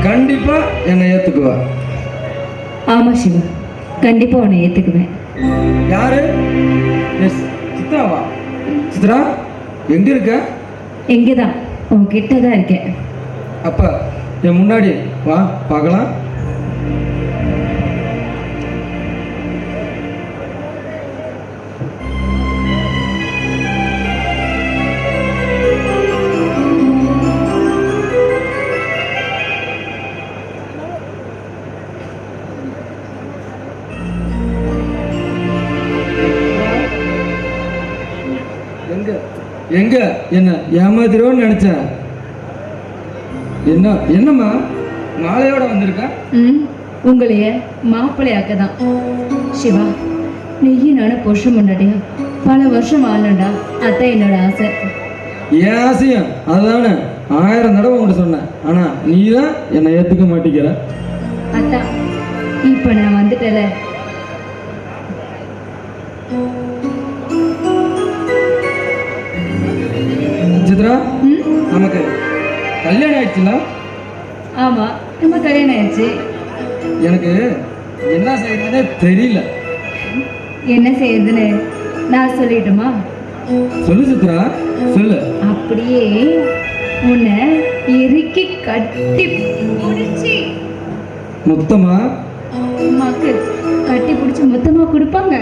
கண்டிப்பா என்னை ஏத்துக்குவா. ஆமா சிவா, கண்டிப்பா உன்னை ஏத்துக்குவேன். யாரு? எஸ் சித்ராவா? சித்ரா எங்க இருக்க? எங்கதான் உன்கிட்ட தான் இருக்கேன். அப்ப என் முன்னாடி வா பார்க்கலாம். எங்க என்ன ஏமாத்திரோன்னு நினைச்சேன். என்னம்மா மாலையோட வந்திருக்க? உங்களைய மாப்பிள்ளையாக்க தான். சிவா, நீயும் நானும் புருஷன் முன்னாடியா பல வருஷம் வாழண்டா, அதான் என்னோட ஆசை. என் ஆசையும் அதுதானே 1000 தடவை உங்கள்கிட்ட சொன்னேன். ஆனா நீ தான் என்னை ஏத்துக்க மாட்டேங்கிற. அதான் இப்ப நான் வந்துட்டல. சித்ரா, நமக்கு கல்யாணம் ஆயிடுச்சுல? ஆமா, நம்ம கல்யாணம் ஆயிடுச்சு. எனக்கு என்ன செய்யறதுன்னே தெரியல. என்ன செய்யறதுன்னு நான் சொல்லிட்டுமா? சொல்லு சித்ரா, சொல்லு. அப்படியே உன்னை இறுக்கி கட்டி பிடிச்சி மொத்தமா அம்மாக்கு கட்டி பிடிச்சி மொத்தமா கொடுப்பாங்க.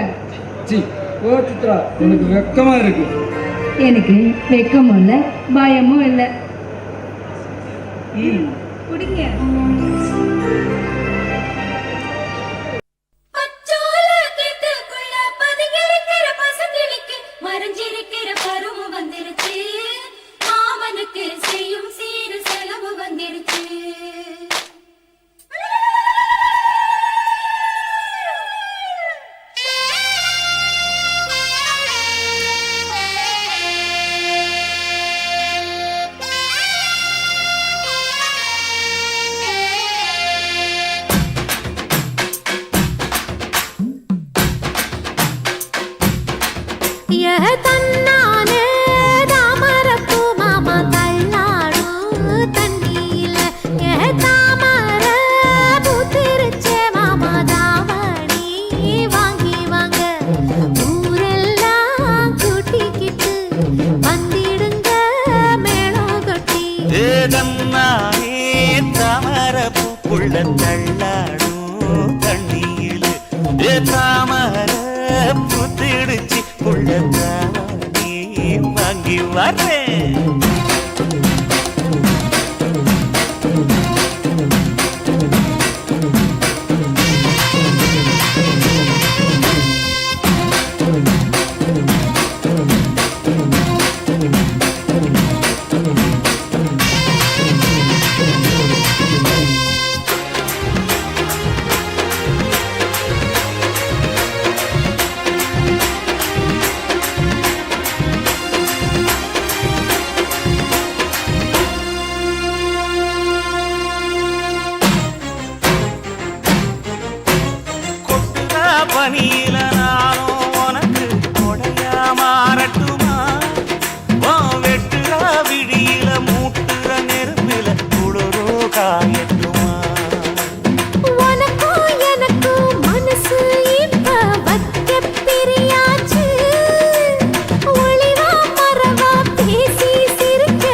சி ஓ சித்ரா, எனக்கு வெக்கமா இருக்கு. எனக்கு வெக்கமும் இல்லை, பயமும் இல்லை. குடிங்க. மறைஞ்சிருக்கிற பருவம் வந்துருச்சு, மாமனுக்கு செய்யும் சீரு செலவு வந்துருச்சு. தன்னானே தாமரப்பூ மாமா தள்ளாடும் தண்ணியில, தாமர பூத்திருச்சே மாமா தாவணி வாங்கி வாங்க, ஊரெல்லாம் கூட்டிக்கிட்டு வந்திடுங்க மேளம் கொட்டி. தன்னானே தாமரப்பூ புள்ள தள்ளாடும் தண்ணியில், தாமர புத்திடுச்சு புள்ளத்தானே வாங்கி வரேன். பனியில நானும் உனக்கு கொடையா மாறட்டுமா? வெட்டுற விழியில மூட்டுற நெருப்பில குளிரோ காயட்டுமா? உனக்கும் எனக்கும் மனசு இப்ப வைக்க பிரியாச்சு, ஒளிவா மரவா பேசி சிரிக்க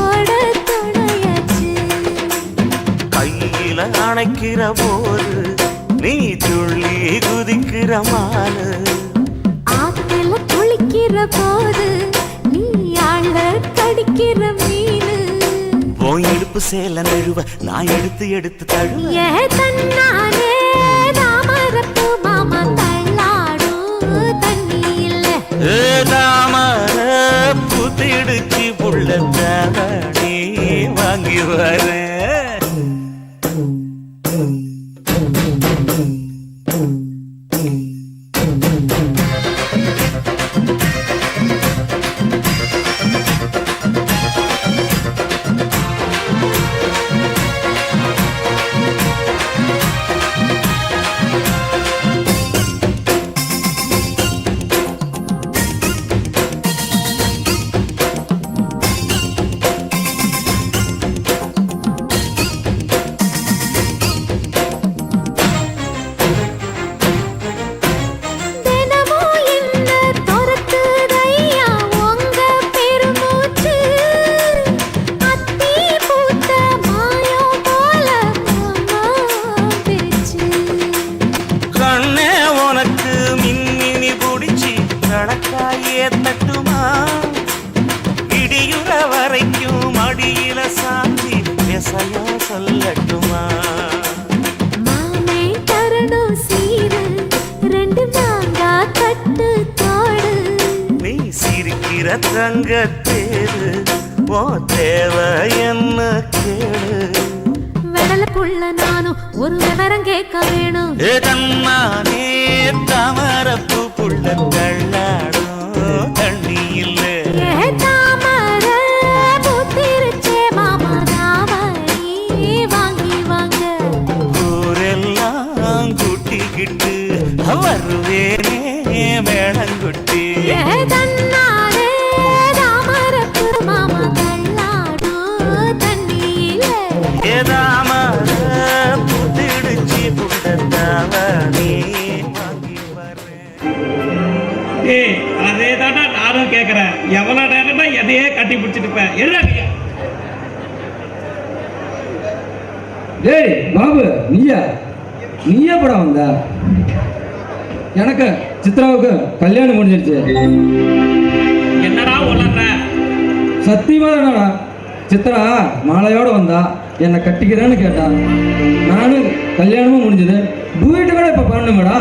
ஓட துணையாச்சு. கையில அணைக்கிற போது நீ துள்ளி குதிக்கிற மானு, ஆத்துல குளிக்கிற போது நீ ஆள கடிக்கிற மீனு. உன் இடுப்பு சேல நழுவ நான் எடுத்து எடுத்து தழுவ. தன்னானே தாமரப்பூ மாமா தள்ளாடும் தண்ணியில, தாமர புத்திடுச்சு புள்ள தாவணி வாங்கி வரேன். ஏத்தட்டுமா? இடியுற வரைக்கும் மடியில சாஞ்சி விசையா சொல்லட்டுமா? மாமே தரணும் சீரு, ரெண்டு மாங்கா கட்டு தோடு. நீ சிரிக்கிற நிக்கிற தங்கத்தேரு ஓ தேவை என்ன கேளு வெடலுக்குள்ள நானும் ஒரு விவரம் கேட்க வேணும் தன்னானே தாமரப்பு புள்ள தள்ளாடும் தண்ணி இல்ல தாமர பூத்திருச்சே மாமா தாவணி வாங்கி வாங்க ஊரெல்லாம் கூட்டிக்கிட்டு வருவேனே மேளங்குட்டி தன்னாலே தாமரப்பு மாமா தள்ளாடும் தண்ணியில ஏதாமர புத்திடுச்சி புட்டத்தாவணி வாங்கி வரேன் ஏய் அதே தானே நானும் கேட்குறேன். எவ்வளோ நேரம்னா எதையே கட்டி பிடிச்சிட்டு இருப்பேன். எழுதாங்க. டேய் பாபு நீயா படம் வந்த? எனக்கு சித்ராவுக்கு கல்யாணம் முடிஞ்சிருச்சு. என்னடா உளற? சத்தியமா தானடா. சித்ரா மாலையோட வந்தா என்னை கட்டிக்கிறேன்னு கேட்டா. நானும் கல்யாணமும் முடிஞ்சது. டூயிட்டு கூட இப்போ பண்ணணுமேடா.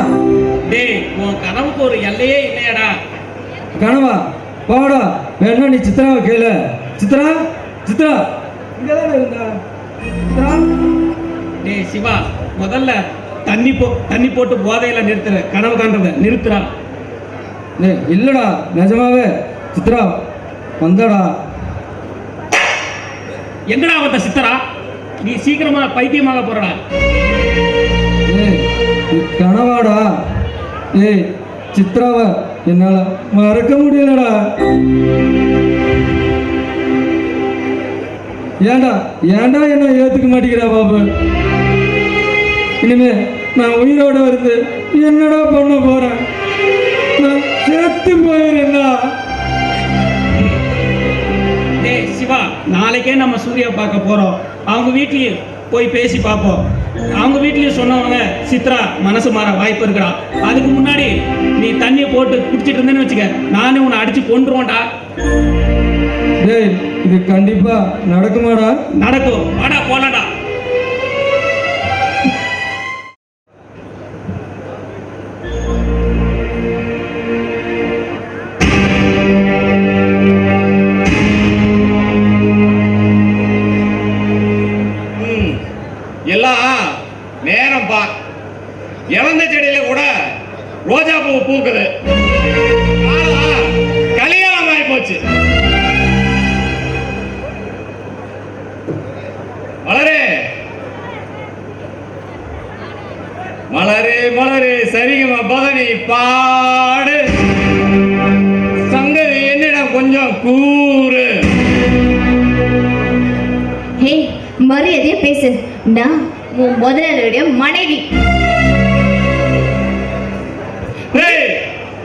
டேய் உன் கனவுக்கு ஒரு எல்லையே இல்லையாடா? கனவா பாடா வேணா நீ சித்ராவை கேளு. சித்ரா இங்கே தானே இருந்தா சித்ரா? டேய் சிவா, முதல்ல தண்ணி போட்டு போதையில நிறுத்துற. கனவு காண்றத நிறுத்துறா. டேய் இல்லைடா நிஜமாவே சித்ரா வந்தாடா. எங்கடா வந்த சித்தரா? நீ சீக்கிரமா பைத்தியமாக போறடா. ஏய் நீ கனவாடா. ஏய் சித்ராவை என்னால மறக்க முடியலடா. ஏன்டா என்ன ஏத்துக்க மாட்டேங்கிறா பாபு? இனிமே நான் உயிரோட இருந்து என்னடா பண்ண போறேன்? நான் செத்து போயிடுறேன்டா. டேய் சிவா, நாளைக்கே நம்ம சூர்யா பார்க்க போறோம். அவங்க வீட்லயும் போய் பேசி பார்ப்போம். அவங்க வீட்லயும் சொன்னவங்க சித்ரா மனசு மாற வாய்ப்பு இருக்கிறா. அதுக்கு முன்னாடி நீ தண்ணியை போட்டு குடிச்சிட்டு இருந்தேன்னு வச்சுக்க, நானே உன்னை அடிச்சு கொன்றுவோம்டா. டேய் இது கண்டிப்பா நடக்குமாடா? நடக்கும். வாடா போலடா. எல்லாம் நேரம் பா. இறந்த செடியில கூட ரோஜா பூ பூக்குது. கல்யாணம் ஆகி போச்சு. மலரே மலரே மலரே சரிகமா பதனி பாடு. சங்கதி என்னிடம் கொஞ்சம் கூறு. ஹே, மரியாதையா பேசு. நான் உன் முதலாளியுடைய மனைவி.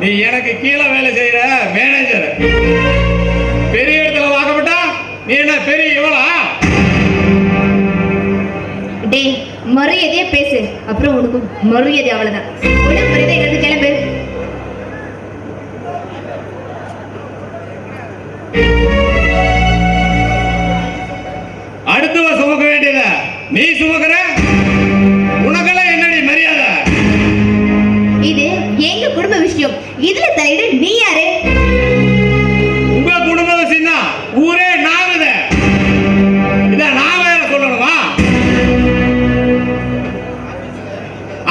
நீ எனக்கு கீழே வேலை செய்யற மேனேஜர். பெரிய இடத்துல வாக்கப்பட்டா நீ என்ன பெரிய இவளா? டேய் மரியாதையா பேசு. அப்புறம் உனக்கு மரியாதை அவ்வளவுதான். உனக்கு மரியாதை எங்களுக்கு கிளம்பு. அடுத்தவ சுமக்க வேண்டியத நீ சுமக்கிற. உனக்கெல்லாம் என்னடி மரியாதை? இது எங்க குடும்ப விஷயம். இதுல தலையிட நீ யாரு? உங்க குடும்ப விஷயம் தான் ஊரே நாகுத. இத நான் வேற சொல்லணுமா?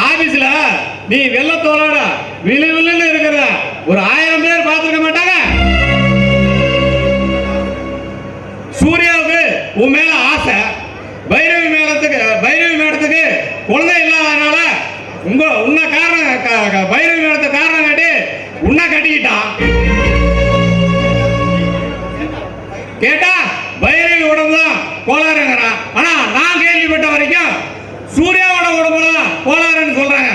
ஆபீஸ்ல நீ வெள்ளத்தோலோட விழு விழுன்னு இருக்கிற ஒரு 1000 பேர் பார்த்திருக்க மாட்டாங்க. சூர்யாவுக்கு உன் மேல ஆசை. பைரவி மேடத்துக்கு குழந்தை இல்லாதனால உன்னை காரணம் பைரவி மேடத்தை காரணம் காட்டி உன்னை கட்டிக்கிட்டான். கேட்டா பைரவி உடம்பு தான் கோளாறுங்கிறான். ஆனா நான் கேள்விப்பட்ட வரைக்கும் சூர்யாவோட உடம்பு தான் கோளாறுன்னு சொல்றாங்க.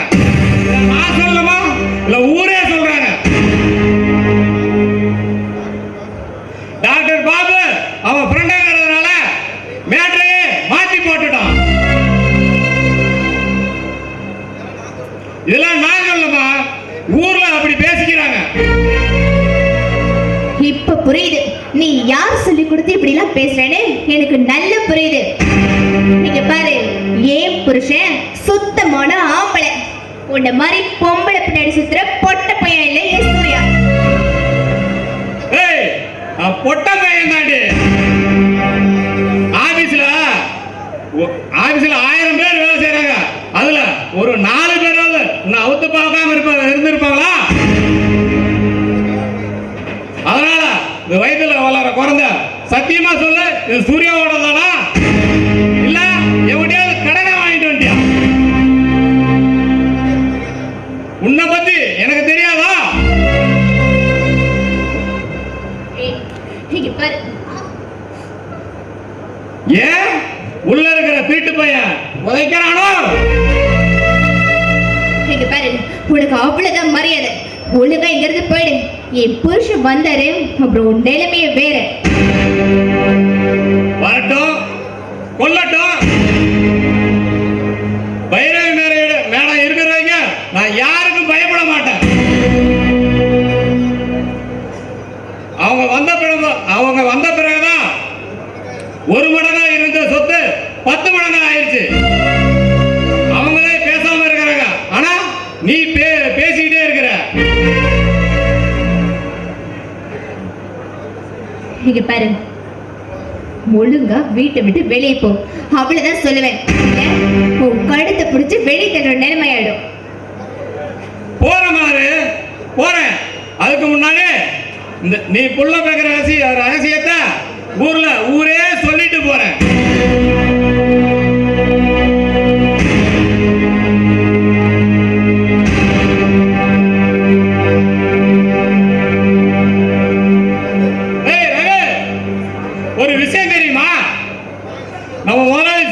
நான் சொல்லணுமா இல்ல ஊரே சொல்றாங்க? டாக்டர் பாபு அவன் ஃப்ரெண்டாங்கிறதுனால மேட்ரையே மாற்றி போட்டுட்டான். இதெல்லாம் நான் சொல்லமா, ஊர்ல அப்படி பேசிக்கிறாங்க. இப்ப புரியுது நீ யார் சொல்லி கொடுத்து இப்படி எல்லாம் பேசுறேன்னு. எனக்கு நல்ல புரியுது. நீங்க பாரு, ஏன் புருஷன் சுத்தமான ஆம்பளை. உன்ன மாதிரி பொம்பளை பின்னாடி சுத்துற பொட்ட பையன் இல்லை. சூர்யா ஏய் பொட்ட பையன் தாண்டி. ஆபீஸ்ல 1000 பேர் வேலை செய்யறாங்க. அதுல ஒரு 4 பேராவது நான் அவுத்து பார்க்காம இருந்திருப்பாங்களா? அதனால இந்த வயதுல வளர குழந்தை சத்தியமா சொல்லு, இது சூர்யாவோட தானா இல்ல எவனையாவது கடனை வாங்கிட்டு வந்துட்டியா? உன்னை பத்தி எனக்கு தெரியாதா? இங்க பாரு, ஏன் உள்ள இருக்கிற திருட்டு பையன் உதைக்கிறானோ? இங்க பாரு, உனக்கு அவ்வளவுதான் மரியாதை. ஒழுங்கா இங்க இருந்து போயிடு. என் புருஷன் வந்தாரு, அப்புறம் உன் நிலைமைய வேற. வரட்டும், கொல்லட்டும். பைரவி மேடம் இருக்கிறவங்க நான் யாருக்கும் பயப்பட மாட்டேன். அவங்க வந்த பிறகுதான் 1 மடங்கா இருந்த சொத்து 10 மடங்கா ஆயிடுச்சு. அவங்களே பேசாம இருக்கிறாங்க, ஆனா நீ பேசிக்கிட்டே இருக்கிற. இங்க பாரு, ஒழுங்கா வீட்டை விட்டு வெளியே போ, அவ்வளவுதான் சொல்லுவேன். உன் கழுத்தை பிடிச்சு வெளியே தள்ளுற நிலைமை ஆயிடும். போறேன். அதுக்கு முன்னாடி நீ புள்ள பேக்கிற ரகசியத்தை ஊரே சொல்லிட்டு போறேன். ஒரு விஷயம் தெரியுமா? நம்ம முதலாளி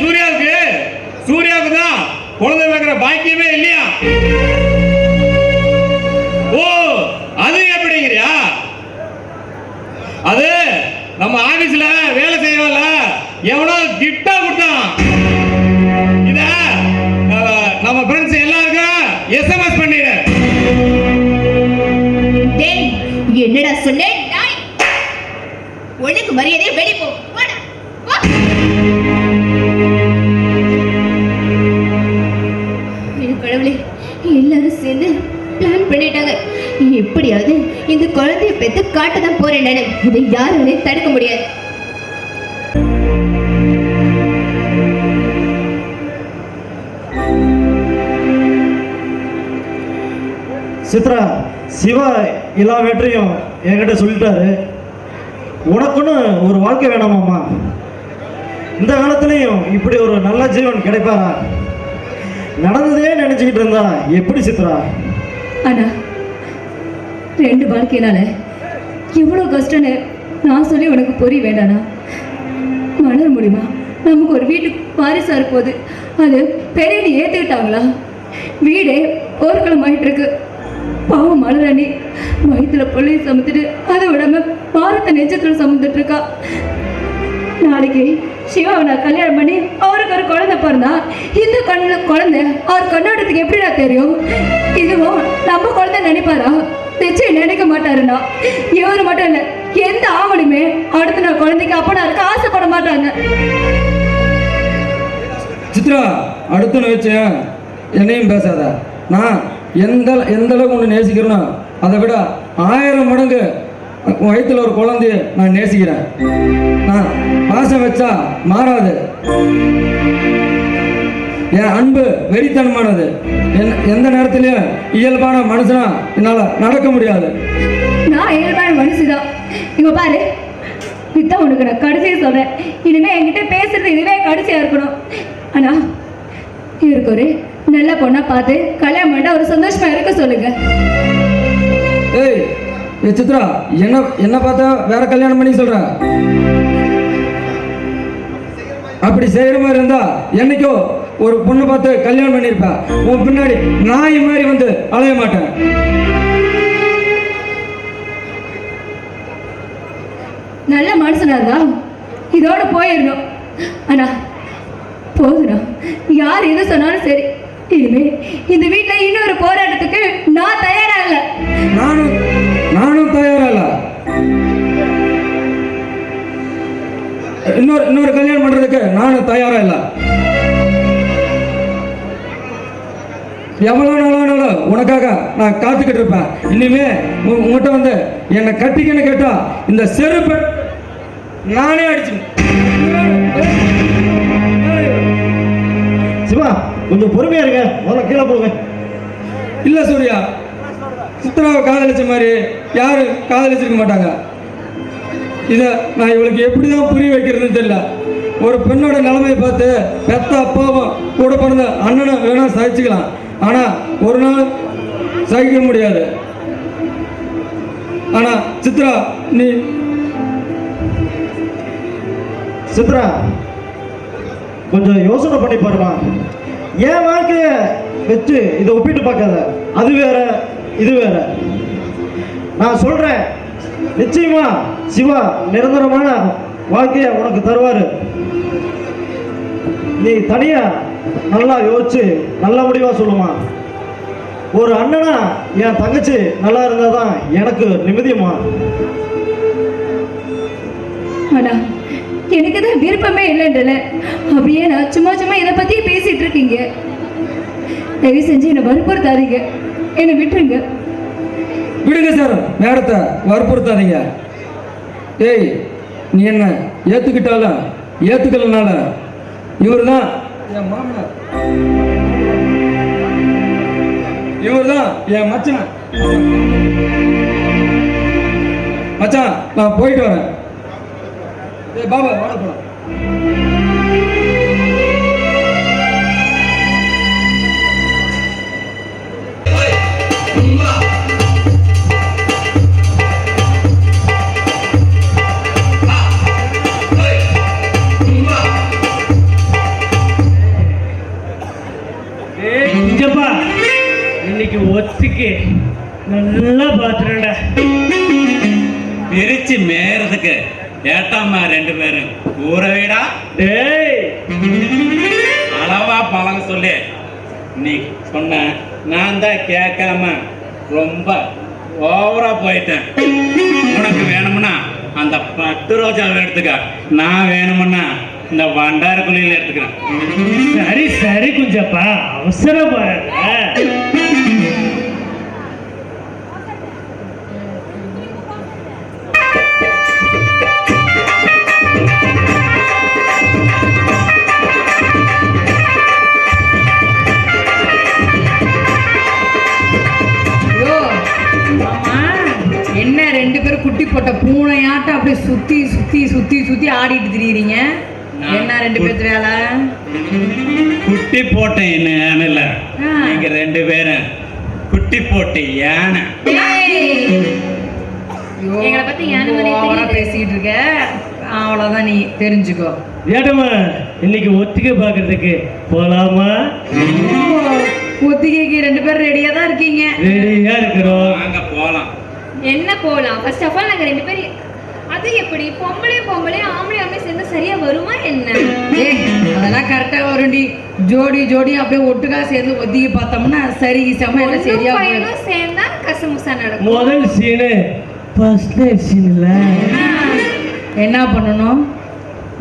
சூர்யாவுக்கு தான் குழந்தை வைக்கிற பாக்கியமே இல்லையா? ஓ, அது எப்படிங்கிறியா? அது நம்ம ஆபீஸ்ல வேலை செய்யறோம்ல, எவனோ கிஃப்டா கொடுத்தான். இத நம்ம ஃப்ரெண்ட்ஸ் எல்லாருக்கும் SMS பண்ணிடு. டேய், என்னடா சொன்னேன்? ஒழுங்கு மரியாதையை வெளியே போ. கடவுளே, எல்லாரும் சேர்ந்து பிளான் பண்ணிட்டாங்க. எப்படியாவது இந்த குழந்தைய பெத்து காட்டதான் போறேன். இதை யாராலையும் தடுக்க முடியாது. சித்ரா, சிவா எல்லா வேற்றையும் என்கிட்ட சொல்லிட்டாரு. உனக்குன்னு ஒரு வாழ்க்கை வேணாமாம்மா? இந்த காலத்துலேயும் இப்படி ஒரு நல்ல ஜீவன் கிடைப்பாரா? நடந்ததே நினைச்சுக்கிட்டு இருந்தா எப்படி சித்ரா? ஆனா 2 வாழ்க்கையினால எவ்வளோ கஷ்டம்னு நான் சொல்லி உனக்கு புரிய வேண்டானா? வளர முடியுமா? நமக்கு ஒரு வீட்டுக்கு வாரிசா இருப்போது அது பெரிய ஏற்றுக்கிட்டாங்களா? வீடே போர்க்களம் ஆகிட்டு இருக்கு. பாவம் மலரணி வயிற்றுல பிள்ளைய சமைத்துட்டு அதை விடாம பாரத்தை நெஞ்சத்தில் சமைத்துட்டு இருக்கா. நாளைக்கு சிவாவை நான் கல்யாணம் பண்ணி அவருக்கு ஒரு குழந்தை பிறந்தா இந்த குழந்தை அவர் கண்ணாடத்துக்கு எப்படிடா தெரியும்? இதுவும் நம்ம குழந்தை நினைப்பாரா? நிச்சயம் நினைக்க மாட்டாருண்ணா. இவர் மட்டும் இல்லை, எந்த ஆவணியுமே அடுத்த நான் குழந்தைக்கு அப்பனா இருக்க ஆசைப்பட மாட்டாங்க. சித்ரா, அடுத்து வச்சு என்னையும் பேசாத. நான் எந்த அளவுக்கு ஒன்று நேசிக்கிறேனோ அதை விட 1000 மடங்கு வயிற்றுல ஒரு குழந்தைய நான் நேசிக்கிறேன். நான் பாசம் வச்சா மாறாது. என் அன்பு வெறித்தனமானது. எந்த நேரத்திலையும் இயல்பான மனுஷனா என்னால் நடக்க முடியாது. நான் இயல்பான மனுஷதான். இங்க பாரு, இதான் உனக்கு நான் கடைசியை சொல்றேன். இனிமே என்கிட்ட பேசுறது இதுவே கடைசியா இருக்கணும். ஆனா இவருக்கு ஒரு நல்ல பொண்ணா பார்த்து கல்யாணம் பண்ணா ஒரு சந்தோஷமா இருக்க சொல்லுங்க. ஏய் சித்ரா, என்ன பார்த்தா வேற கல்யாணம் பண்ணி சொல்ற? அப்படி செய்யற மாதிரி இருந்தா என்னைக்கோ ஒரு பொண்ணு பார்த்து கல்யாணம் பண்ணிருப்ப. உன் பின்னாடி நாய் மாதிரி வந்து அலைய மாட்டேன். நல்ல மனுஷனா இருந்தா இதோட போயிடணும். ஆனா போதுனா யார் எது சொன்னாலும் சரி, இனிமே இந்த வீட்டுல இன்னொரு போராட்டத்துக்கு நான் தயாரா இல்ல. நானும் தயாரா இல்ல. இன்னொரு கல்யாணம் பண்றதுக்கு நானும் தயாரா இல்ல. எவ்வளவு நாளானாலும் உனக்காக நான் காத்துக்கிட்டு இருப்பேன். இனிமே உங்ககிட்ட வந்து என்னை கட்டிக்கன்னு கேட்டா இந்த செருப்பு நானே அடிச்சேன். சிவா கொஞ்சம் பொறுமையா இருங்க, முதல்ல கீழே போங்க. இல்ல சூர்யா, சித்ராவை காதலிச்ச மாதிரி யாரும் காதலிச்சிருக்க மாட்டாங்க. இதை நான் இவளுக்கு எப்படி தான் புரிய வைக்கிறதுன்னு தெரியல. ஒரு பெண்ணோட நிலைமையை பார்த்து பெத்த அப்பாவும் கூட பிறந்த அண்ணனும் வேணா சகிச்சுக்கலாம், ஆனா ஒரு நாள் சகிக்க முடியாது. ஆனா சித்ரா, நீ சித்ரா கொஞ்சம் யோசனை பண்ணி பாருமா. என் வாழ்க்கைய வச்சு இதை ஒப்பிட்டு பார்க்காத. அது வேற இது வேற. நான் சொல்றேன், நிச்சயமா சிவா நிரந்தரமான வாழ்க்கைய உனக்கு தருவாரு. நீ தனியா நல்லா யோசிச்சு நல்ல முடிவா சொல்லுமா. ஒரு அண்ணனா என் தங்கச்சி நல்லா இருந்தாதான் எனக்கு நிம்மதியுமா. ஆனா எனக்கு தான் விருப்பமே இல்லைன்றல, அப்படியே நான் சும்மா சும்மா இதை பத்தியே பேசிட்டு இருக்கீங்க. தயவு செஞ்சு என்னை வற்புறுத்தாதீங்க, என்னை விட்டுருங்க. விடுங்க சார், மேடத்தை வற்புறுத்தாதீங்க. ஏய், நீ என்ன ஏத்துக்கிட்டாலும் ஏத்துக்கலனால இவர் தான் என் மாமனார், இவர் தான் என் மச்சான். மச்சான், நான் போயிட்டு வரேன். ஏய் பாபா, வாட போலாம். இங்கப்பா, இன்னைக்கு ஒத்திக்கு நல்லா பாத்துறேன்டா. பிரிச்சு மேயறதுக்கு ஏட்டாமா 2 பேரும் ஊற வீடா. டேய், அளவா பழக சொல்லி நீ சொன்ன, நான் தான் கேட்காம ரொம்ப ஓவரா போயிட்டேன். உனக்கு வேணும்னா அந்த பட்டு ரோஜாவை எடுத்துக்க, நான் வேணும்னா இந்த வண்டார குழியில் எடுத்துக்கிறேன். சரி சரி குஞ்சப்பா, அவசரப்படாத. என்ன 2 பேரும் குட்டி போட்ட பூனையாட்டம் அப்படியே சுத்தி சுத்தி சுத்தி சுத்தி ஆடிட்டு திரியுறீங்க? என்ன 2 பேருக்கு வேலை? குட்டி போட்டேன் என்ன யானைல, நீங்க 2 பேரும் குட்டி போட்டு யானை. எங்களை பத்தி யானை மாதிரி ஓவரா தெரியுது. பேசிட்டு இருக்க, அவ்வளவுதான், நீ தெரிஞ்சுக்கோ. ஏட்டம்மா, இன்னைக்கு ஒத்திகை பாக்குறதுக்கு போலாமா? ஒத்திகைக்கு 2 பேரும் ரெடியா தான் இருக்கீங்க. ரெடியா இருக்கிறோம். வாங்க போலாம். என்ன போலாம்? ஃபர்ஸ்ட் ஆஃப் ஆல் நாங்க 2 பேரும், அது எப்படி பொம்பளை ஆம்பளை சேர்ந்து சரியா வருமா என்ன? அதெல்லாம் கரெக்டா வரும்டி. ஜோடி ஜோடி அப்படியே ஒட்டுக்கா சேர்ந்து ஒத்திகை பார்த்தோம்னா சரி செம்ம சரியா போயிடும். பையனும் சேர்ந்தா கசமுசா நடக்கும். முதல் சீனு ஃபர்ஸ்ட் நைட் சீன்ல என்ன பண்ணணும்?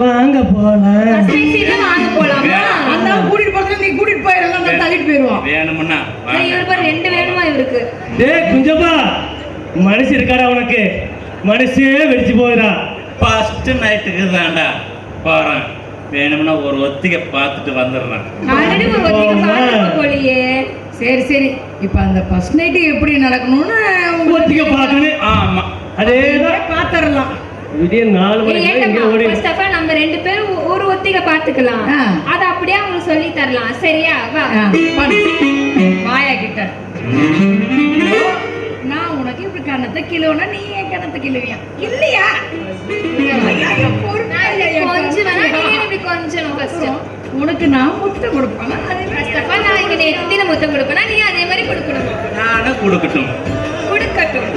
வாங்க போலாம். First night scene வாங்க போலாமா? அந்த கூட்டிட்டு போறதுல நீ கூட்டிட்டு போயிடலாம், நான் தள்ளிட்டு போயிடுவான். வேணும்னா நான் இவரு பாரு 2 வேணுமா இவருக்கு? டேய் குஞ்சப்பா, மனசு இருக்காடா உனக்கு? மனசே வெடிச்சு போயிடா. ஃபர்ஸ்ட் நைட்டுக்கு தாண்டா போறேன். வேணும்னா ஒரு ஒத்திகை பார்த்துட்டு வந்துடுறேன். ஆல்ரெடி ஒரு ஒத்திகை பார்த்துட்டு போலியே. சரி சரி, இப்போ அந்த ஃபர்ஸ்ட் நைட்டு எப்படி நடக்கணும்னு ஒத்திகை பார்க்கணும். ஆமா, அதேதான் பார்த்துடலாம். விடிய 4 மணிக்கு இங்க ஓடி. ஃபர்ஸ்ட் ஆஃப் ஆல் நம்ம 2 பேரும் ஒரு ஒத்திகை பார்த்துக்கலாம். அது அப்படியே உங்களுக்கு சொல்லி தரலாம். சரியா? வா. வாயா கிட்ட. நான் உனக்கு இப்படி கணத்தை கிலோனா நீ என் கணத்தை கிலோவியா இல்லையா? கொஞ்சம் வேணா நீ இப்படி கொஞ்சம் ஃபர்ஸ்ட். உனக்கு நான் முத்தம் கொடுப்பேன். ஃபர்ஸ்ட் ஆஃப் ஆல் நான் இங்க நெத்தில முத்தம் கொடுப்பேனா, நீ அதே மாதிரி கொடுக்கணும். நானும் கொடுக்கட்டும். கொடுக்கட்டும்.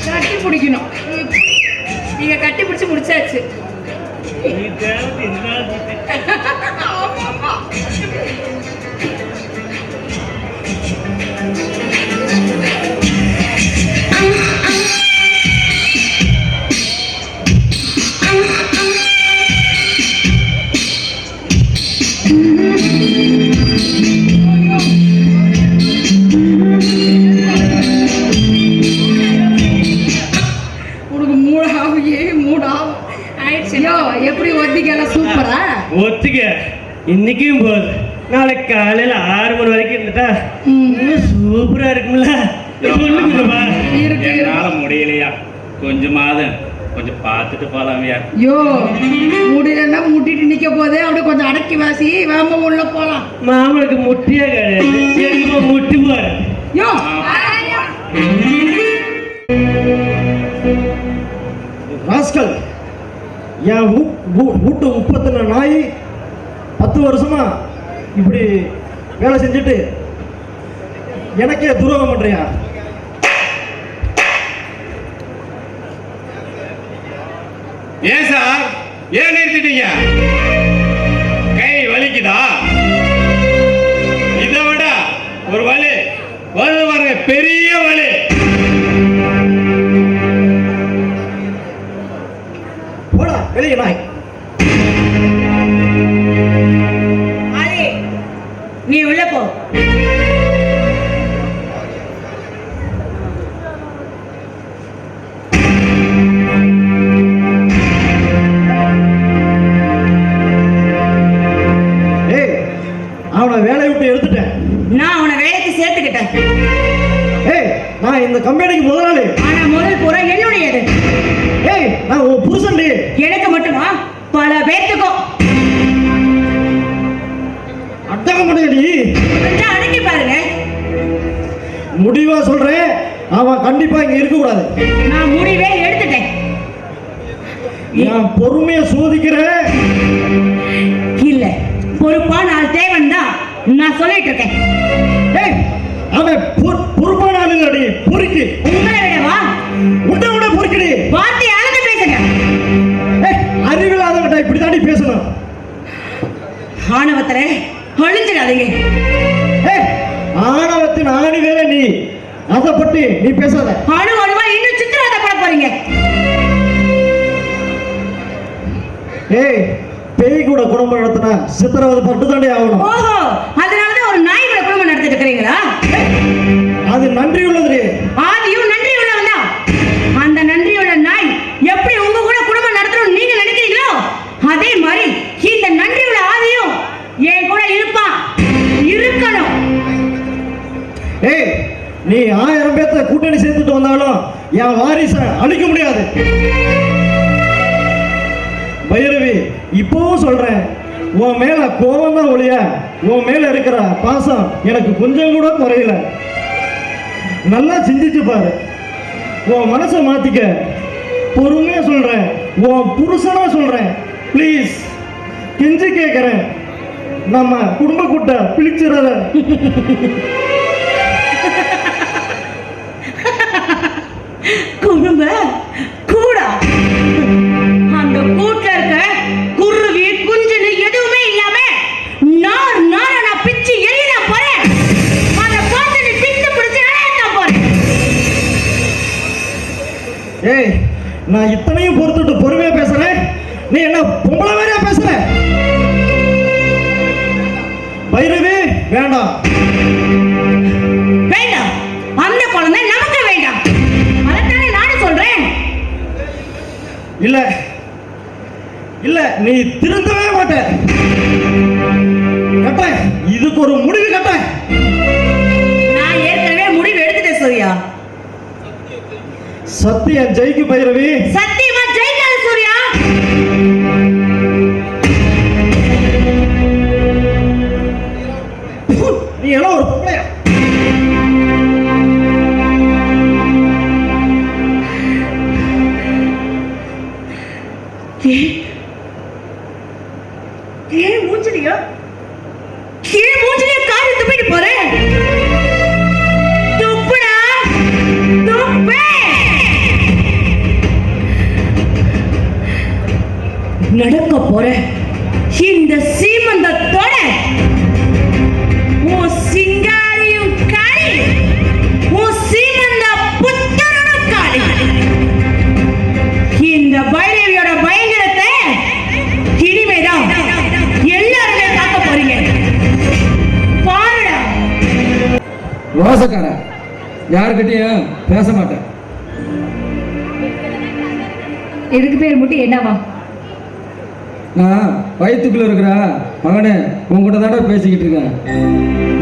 கட்டி பிடிக்கணும். நீங்க கட்டி பிடிச்சு முடிச்சாச்சு. இன்னைக்கும் போகுது. நாளைக்கு காலையில 6 மணி வரைக்கும் இருந்துட்டா இன்னும் சூப்பரா இருக்கும்ல. சொல்லுங்கப்பா. என்னால முடியலையா, கொஞ்சம் பார்த்துட்டு போலாமையா. யோ முடியலன்னா முட்டிட்டு நிக்க போதே அப்படியே கொஞ்சம் அடக்கி வாசி வேம உள்ள போலாம். மாமனுக்கு முட்டியே கிடையாது, எதுக்குமா முட்டி போற? யோ ராஸ்கல், என் வீட்டு உப்பத்தின நாய் 10 வருஷமா இப்படி வேலை செஞ்சுட்டு எனக்கே துரோகம் பண்றியா? ஏன் சார், ஏன் நிறுத்திட்டீங்க? கை வலிக்குதா? இதை விட ஒரு வலி வருது பாருங்க, பெரிய வலி. போடா வெளியே நாய். நீ உள்ள போ. அவனை வேலையை விட்டு எடுத்துட்டேன். நான் அவனை வேலைக்கு சேர்த்துக்கிட்டேன். நான் இந்த கம்பெனிக்கு முதலாளி. ஆனா முதல் பூரா என்னுடையது. நான் உன் புருஷன். எனக்கு மட்டுமா, பல பேர்த்துக்கும். அடக்க முடியடி. அடக்கி பாருங்க. முடிவா சொல்றேன், அவன் கண்டிப்பா இங்க இருக்க கூடாது. நான் முடிவே எடுத்துட்டேன். நான் பொறுமையை சோதிக்கிறேன். இல்ல, பொறுப்பா நாள் தேவன் தான் நான் சொல்லிட்டு இருக்கேன். அவன் பொறுப்பான ஆளுங்கடி, பொறுக்கி. உங்களை விடவா? உன்னை விட பொறுக்கடி. வார்த்தை அளந்து பேசுங்க. அறிவில்லாதவன்டா இப்படி தாண்டி பேசணும். ஆணவத்துல அழிஞ்சிடாதீங்க. ஆணவத்தின் ஆணி வேற நீ, அதை பற்றி நீ பேசாத. அணு அணுவா இன்னும் சித்திரவதை பட போறீங்க. பேய் கூட குடும்பம் நடத்தினா சித்திரவதை பட்டு தாண்டி ஆகணும். ஓஹோ, அதனாலதான் ஒரு நாய் கூட குடும்பம் நடத்திட்டு இருக்கிறீங்களா? அது நன்றி உள்ளது. ஆதியும் நன்றி உள்ளவன் தான். அந்த நன்றியுள்ள நாய் எப்படி உங்க கூட குடும்பம் நடத்தணும் நீங்க நினைக்கிறீங்களோ, அதே மாதிரி இந்த நன்றியுள்ள ஆதியும் என் கூட இருப்பான், இருக்கணும். நீ 1000 பேர்த்த கூட்டணி சேர்த்துட்டு வந்தாலும் என் வாரிசை அழிக்க முடியாது. பைரவி, இப்பவும் சொல்றேன், உன் மேல கோபம் தான் ஒழிய உன் மேல இருக்கிற பாசம் எனக்கு கொஞ்சம் கூட குறையல. நல்லா சிந்திச்சு பாரு, உன் மனசை மாத்திக்க. பொறுமையா சொல்றேன், உன் புருஷனா சொல்றேன். ப்ளீஸ், கெஞ்சி கேட்கிறேன், நம்ம குடும்ப கூட்ட பிழிச்சிடாத. குடும்ப கூடா? அந்த கூட்டுல இருக்க குருவி குஞ்சுன்னு எதுவுமே இல்லாம நான் பிச்சு எரியல போறேன். அதை பார்த்து நீ பிச்சு பிடிச்சு அழையத்தான் போறேன். நான் இத்தனையும் பொறுத்துட்டு பொறுமையா பேசுறேன், நீ என்ன பொம்பளை வேறையா பேசுற? பைரவி, வேண்டாம் வேண்டாம். அந்த குழந்தை நமக்கு வேண்டாம். அதைத்தானே நானும் சொல்றேன். இல்ல இல்ல, நீ திருந்தவே மாட்ட. கட்ட, இதுக்கு ஒரு முடிவு கட்ட. நான் ஏற்கனவே முடிவு எடுத்துட்டேன் சூர்யா. சத்தியம் ஜெயிக்கு பைரவி. சத்தியமா ஜெயிக்காது சூர்யா. நீ எல்லாம் ஒரு பொம்பளையா? மூஞ்சிலியா காரி துப்பிட்டு போறேன். துப்புடா, துப்பு. நடக்க போற இந்த சீமந்தத்தோட உன் சிங்காரியும் காரி, உன் சீமந்த புத்தரனும் காரி. இந்த பைரவியோட பயங்கரத்தை இனிமேதான் எல்லாருமே பார்க்க போறீங்க. பாருடா. ரோசக்கார, யாருக்கிட்டையும் பேச மாட்டேன். இதுக்கு பேர் மட்டும் என்னவா? நான் வயிற்றுக்குள்ள இருக்கிற மகனே உங்ககிட்ட தாண்டா பேசிக்கிட்டு இருக்கேன்.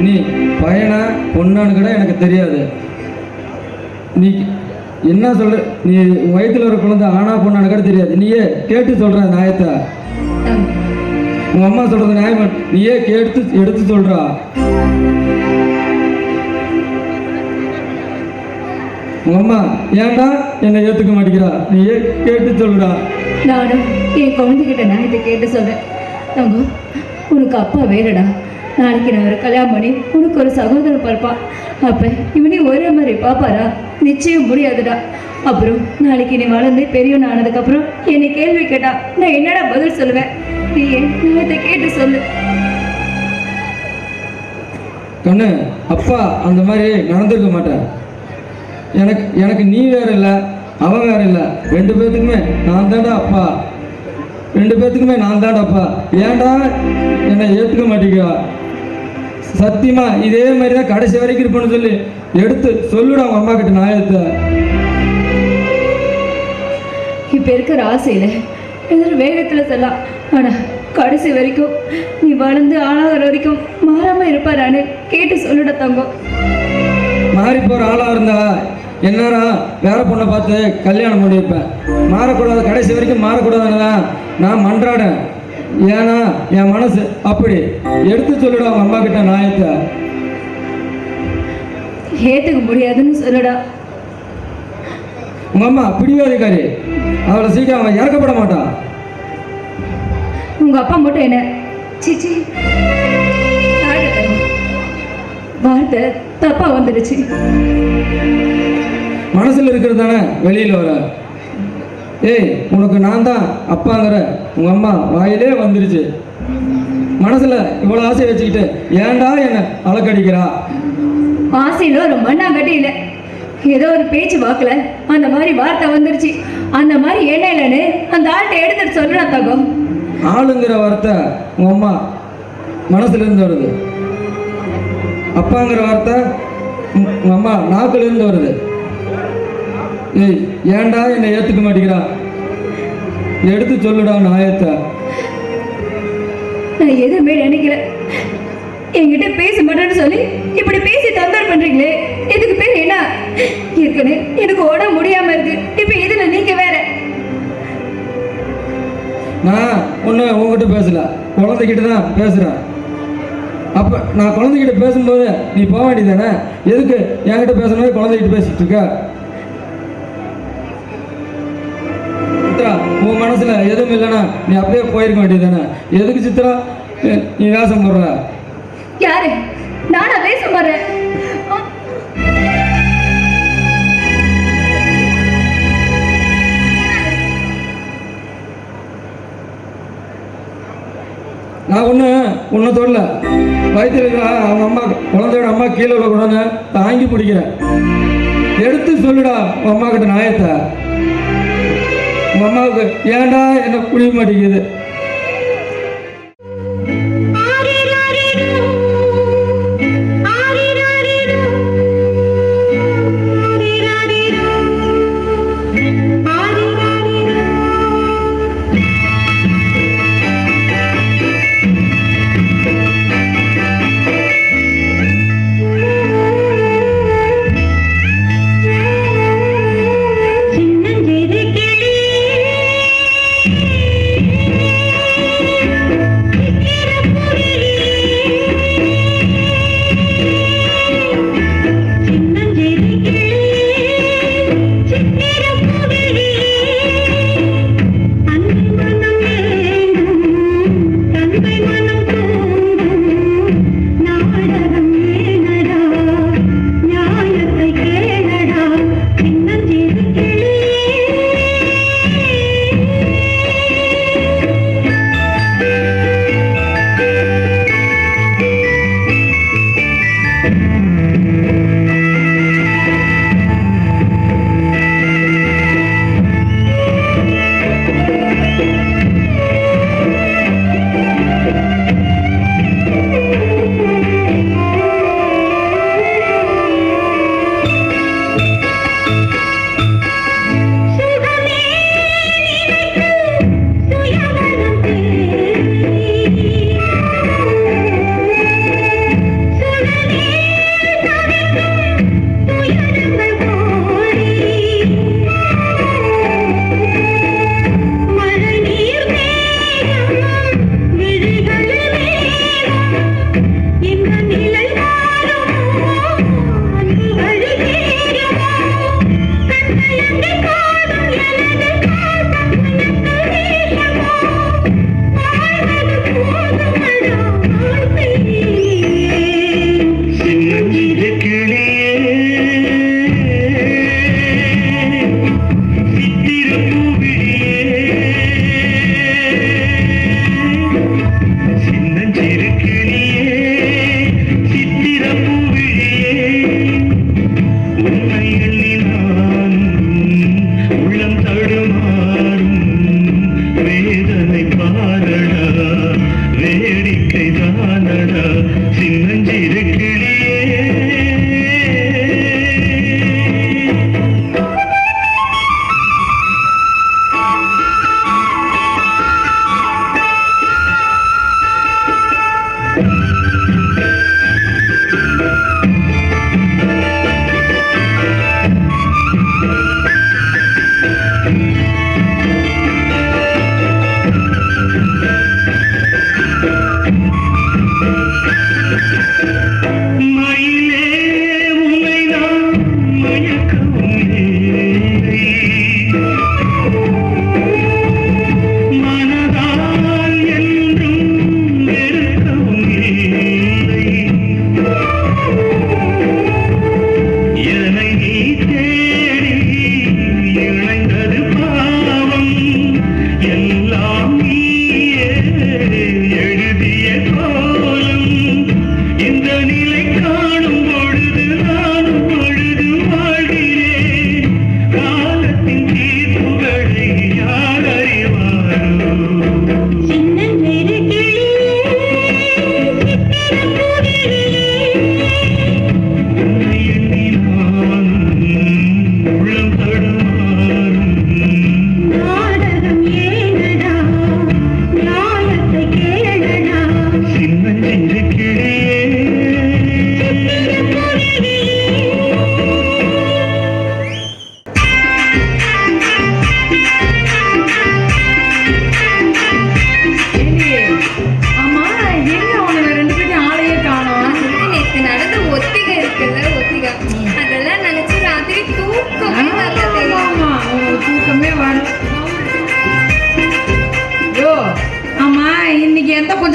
நீ பையனா பொண்ணான்னு கூட எனக்கு தெரியாது. நீ என்ன சொல்ற? நீ வயிற்றுல ஒரு குழந்தை ஆனா பொண்ணான்னு கூட தெரியாது. நீயே கேட்டு சொல்ற நியாயத்தை. உங்க அம்மா சொல்றது நியாயமா? நீயே எடுத்து சொல்றா. உங்க அம்மா ஏன்டா என்னை ஏத்துக்க மாட்டேங்கிறா? நீயே கேட்டு சொல்றா. நானும் என் குழந்தைகிட்ட நான் இதை கேட்டு சொல்றேன். தங்கோ, உனக்கு அப்பா வேறடா. நாளைக்கு நான் ஒரு கல்யாணம் பண்ணி உனக்கு ஒரு சகோதரன் பார்ப்பான். அப்ப இவனையும் ஒரே மாதிரி பாப்பாரா? நிச்சயம் முடியாதுடா. அப்புறம் நாளைக்கு நீ வளர்ந்து பெரியவன் ஆனதுக்கப்புறம் என்னை கேள்வி கேட்டா நான் என்னடா பதில் சொல்லுவேன்? நீ நான் இதை கேட்டு சொல்லு. கண்ணு, அப்பா அந்த மாதிரி நடந்திருக்க மாட்டேன். எனக்கு நீ வேற இல்லை, அவன் வேற இல்லை. 2 பேர்த்துக்குமே நான் தாண்டா அப்பா. 2 பேர்த்துக்குமே நான் தாண்டா அப்பா. ஏன்டா என்னை ஏற்றுக்க மாட்டேங்கிறா? சத்தியமா இதே மாதிரி தான் கடைசி வரைக்கும் இருப்பேன்னு சொல்லி எடுத்து சொல்லுடா உங்க அம்மா கிட்ட நியாயத்தை. இப்ப இருக்கிற ஆசையில எதிர வேகத்துல சொல்லலாம். ஆனா கடைசி வரைக்கும் நீ வளர்ந்து ஆளாகிற வரைக்கும் மாறாம இருப்பாரான்னு கேட்டு சொல்லுட தங்கம். மாறி போற ஆளா இருந்தா என்னடா வேற பொண்ணை பார்த்து கல்யாணம் பண்ணி வைப்பேன். மாறக்கூடாது, கடைசி வரைக்கும் மாறக்கூடாதுன்னு நான் மன்றாடேன். ஏன்னா என் மனசு அப்படி. எடுத்து சொல்லுடா உங்க அம்மா கிட்ட நியாயத்தை. ஏத்துக்க முடியாதுன்னு சொல்லுடா. உங்க அம்மா பிடிவாதிக்காரி. அவளை சீக்கிரம் அவன் இறக்கப்பட மாட்டான். உங்க அப்பா மட்டும் என்ன சிச்சி வார்த்தை தப்பா வந்துடுச்சு. மனசுல இருக்கிறது தானே வெளியில வர. ஏய், உனக்கு நான் தான் அப்பாங்கிற உங்க அம்மா வாயிலே வந்துருச்சு. மனசுல இவ்வளவு ஆசையை வச்சுக்கிட்டு ஏன்டா என்ன அலக்கடிக்கிறா? ஆசையில ஒரு மண்ணாங்கட்டி இல்லை, ஏதோ ஒரு பேச்சு வாக்குல அந்த மாதிரி வார்த்தை வந்துருச்சு. அந்த மாதிரி என்ன இல்லைன்னு அந்த ஆள்கிட்ட எடுத்துட்டு சொல்லுடா தங்கம். ஆளுங்கிற வார்த்தை உங்க அம்மா மனசுல இருந்து வருது. அப்பாங்கிற வார்த்தை உங்க அம்மா நாக்குல இருந்து வருது. ஏய், ஏன்டா என்னை ஏத்துக்க மாட்டேங்கிறா? எடுத்து சொல்லுடா நியாயத்தை. நான் எதுவுமே நினைக்கல. என்கிட்ட பேச மாட்டேன்னு சொல்லி இப்படி பேசி தொந்தரவு பண்றீங்களே, இதுக்கு பேர் என்ன? ஏற்கனவே எனக்கு உடம்பு முடியாம இருக்கு, இப்ப இதுல நீங்க வேற. நான் ஒன்று உங்ககிட்ட பேசல, குழந்தைகிட்ட தான் பேசுகிறேன். அப்போ நான் குழந்தைகிட்ட பேசும்போது நீ போக வேண்டியதானே? எதுக்கு என்கிட்ட பேசும்போது குழந்தைகிட்ட பேசிட்டு இருக்க? சித்ரா, உன் மனசில் எதுவும் இல்லைன்னா நீ அப்படியே போயிருக்க வேண்டியதானே? எதுக்கு சித்ரா நீ வேஷம் போடுற? யாரு? நானா வேஷம் போடுறேன்? நான் ஒன்று தொடல. வயிற்றுல இருக்கிற அவங்க அம்மா, குழந்தையோட அம்மா கீழே விழக்கூடாதுன்னு தாங்கி பிடிக்கிறேன். எடுத்து சொல்லுடா உன் அம்மா கிட்ட நியாயத்தை. உங்க அம்மாவுக்கு ஏன்டா என்ன புரிய மாட்டேங்குது? சின்னஞ்சிறு கிளி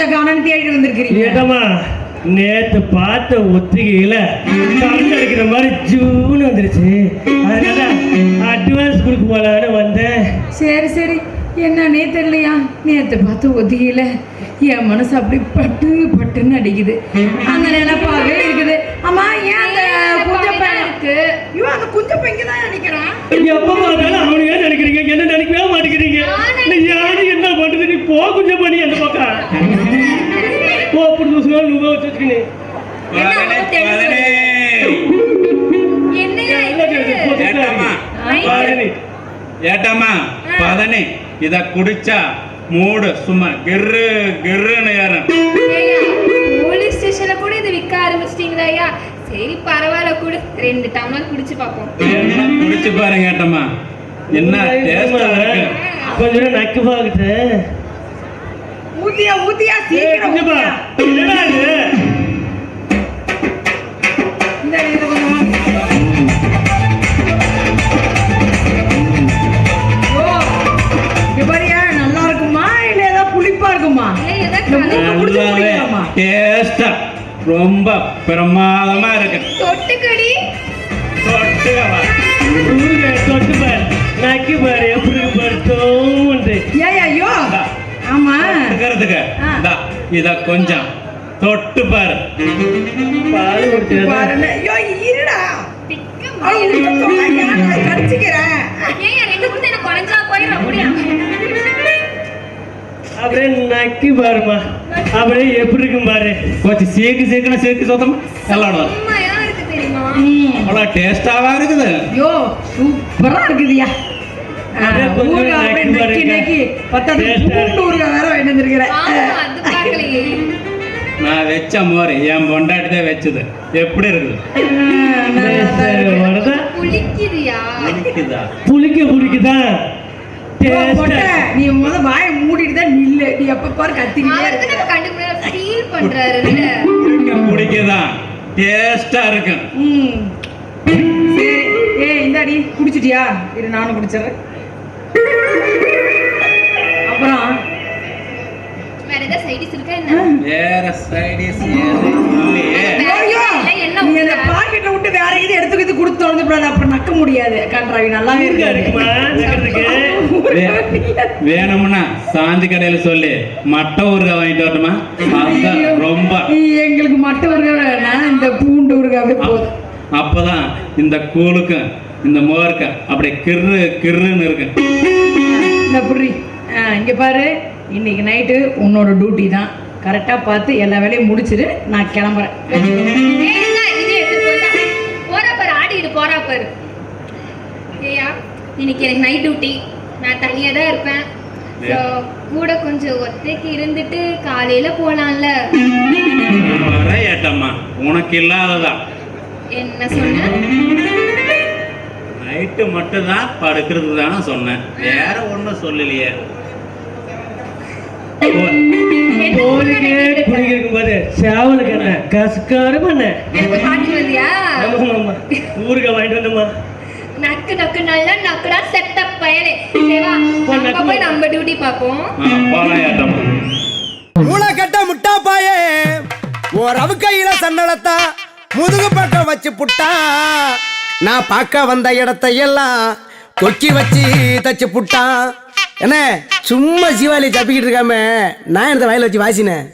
குழந்தை காணன்னு தேடி வந்திருக்கிறீங்க. ஏட்டம்மா நேத்து பார்த்த ஒத்திகையில கரண்ட் அடிக்கிற மாதிரி ஜூன்னு வந்துருச்சு. அதனால அட்வான்ஸ் கொடுக்க போலான்னு வந்தேன். சரி சரி, என்னன்னே தெரியலையா, நேற்று பார்த்து ஒத்திகையில என் மனசு அப்படி பட்டு பட்டுன்னு அடிக்குது. அந்த நினைப்பாவே இருக்குது. ஆமா, ஏன் அந்த குஞ்சப்பையன் இருக்கு? இவன் அந்த குஞ்சப்பையன் இங்கே தான் நினைக்கிறான். எப்ப பார்த்தாலும் அவனுங்க நினைக்கிறீங்க, என்ன நினைக்கவே மாட்டேங்கிறீங்க. யாரு என்ன பண்றது? நீ போ குஞ்சம் பண்ணி அந்த பக்கம் போ. அப்படி நூபா வச்சுக்கினே ஏட்டாமா பதனி இத குடிச்சா மூடு சும்மா கிர்ரு கிர்ருன்னு ஏறும். போலீஸ் ஸ்டேஷன்ல கூட இது விற்க ஆரம்பிச்சிட்டீங்களா ஐயா? சரி பரவாயில்ல, கூட 2 டம்ளர் குடிச்சு பார்ப்போம். குடிச்சு பாருங்க ஏட்டம்மா, என்ன டேஸ்டா இருக்கு. கொஞ்சம் நக்கு பாக்குது. ஊத்தியா ஊத்தியா சீக்கிரம் ஊத்தியா. என்னடா இது? இந்த இது கொஞ்சம் நல்லா இருக்குமா இல்ல ஏதாவது புளிப்பா இருக்குமா? டேஸ்டா ரொம்ப பிரமாதமா இருக்கு. தொட்டுக்கடி தொட்டு பாரு, நக்கி பாரு, எப்படி பாரு தோண்டு. ஐயோ ஆமா இத கொஞ்சம் தொட்டு பாரு. பால் பாருங்க. ஐயோ இருடா, கடிச்சுக்கிறேன். அப்படியே நக்கி பாருமா, அப்படியே எப்படி இருக்கும் பாரு. கொஞ்சம் சேர்க்கு சொத்தமா எல்லாம் அவ்வளோ டேஸ்டாவா இருக்குது. ஐயோ சூப்பரா இருக்குதுயா. நான் வச்ச மோர் என் பொண்டாட்டி தான் வச்சது. எப்படி இருக்குது? புளிக்குதா? நீ முத வாய மூடிட்டு தான் நில்லு. நீ எப்ப பாரு குடிக்குதான் டேஸ்டா இருக்கு. சரி, இந்தாடி குடிச்சிட்டியா? இரு நானும் குடிச்சிடுறேன். அப்புறம் வேற ஏதாவது சைடிஸ் இருக்கா என்ன? வேற சைடிஸ் பாக்கெட்ல விட்டு வேற எது எடுத்து கொடுத்து தொலைஞ்சுடாது, அப்புறம் நக்க முடியாது. கன்றாவி நல்லாவே இருக்குமா? வேணும்னா சாந்தி கடையில சொல்லி மட்டை ஊறுகாய் வாங்கிட்டு வரணுமா? ரொம்ப எங்களுக்கு மட்டை ஊறுகாய் வேணாம், இந்த பூண்டு ஊறுகாவே போதும். அப்பதான் இந்த கூழுக்கும் இந்த மோருக்கும் அப்படியே கிர்ரு கிர்ருன்னு இருக்கு. இந்த புரி இங்க பாரு, இன்னைக்கு நைட்டு உன்னோட டியூட்டி தான். கரெக்டா பார்த்து எல்லா வேலையும் முடிச்சிரு, நான் கிளம்புறேன். போறா பாரு. ஏயா இன்னைக்கு எனக்கு நைட் டியூட்டி, நான் தனியா தான் இருப்பேன். கூட கொஞ்சம் ஒத்தைக்கு இருந்துட்டு காலையில போலாம்ல? ஏட்டம்மா உனக்கு இல்லாததா? என்ன சொன்ன? நைட்டு மட்டும் தான் படுக்கிறது தானே சொன்னேன், வேற ஒன்றும் சொல்லலையே. சேவலுக்கு என்ன கசுக்காரம் என்ன ஊருக்கா வாங்கிட்டு வந்தோமா? நக்கு நக்கு நல்லா நக்குடா செட்டப் பயலே. சேவா நம்ம போய் நம்ம டியூட்டி பாப்போம். மூளைக்கட்ட முட்டா பாயே ஓரவு கையில சன்னலத்தா முதுகு பக்கம் வச்சு புட்டா. நான் பார்க்க வந்த இடத்தையெல்லாம் கொக்கி வச்சு தச்சு புட்டான். என்ன சும்மா சிவாலி தப்பிக்கிட்டு இருக்காம நான் இந்த வயல வச்சு வாசினேன்.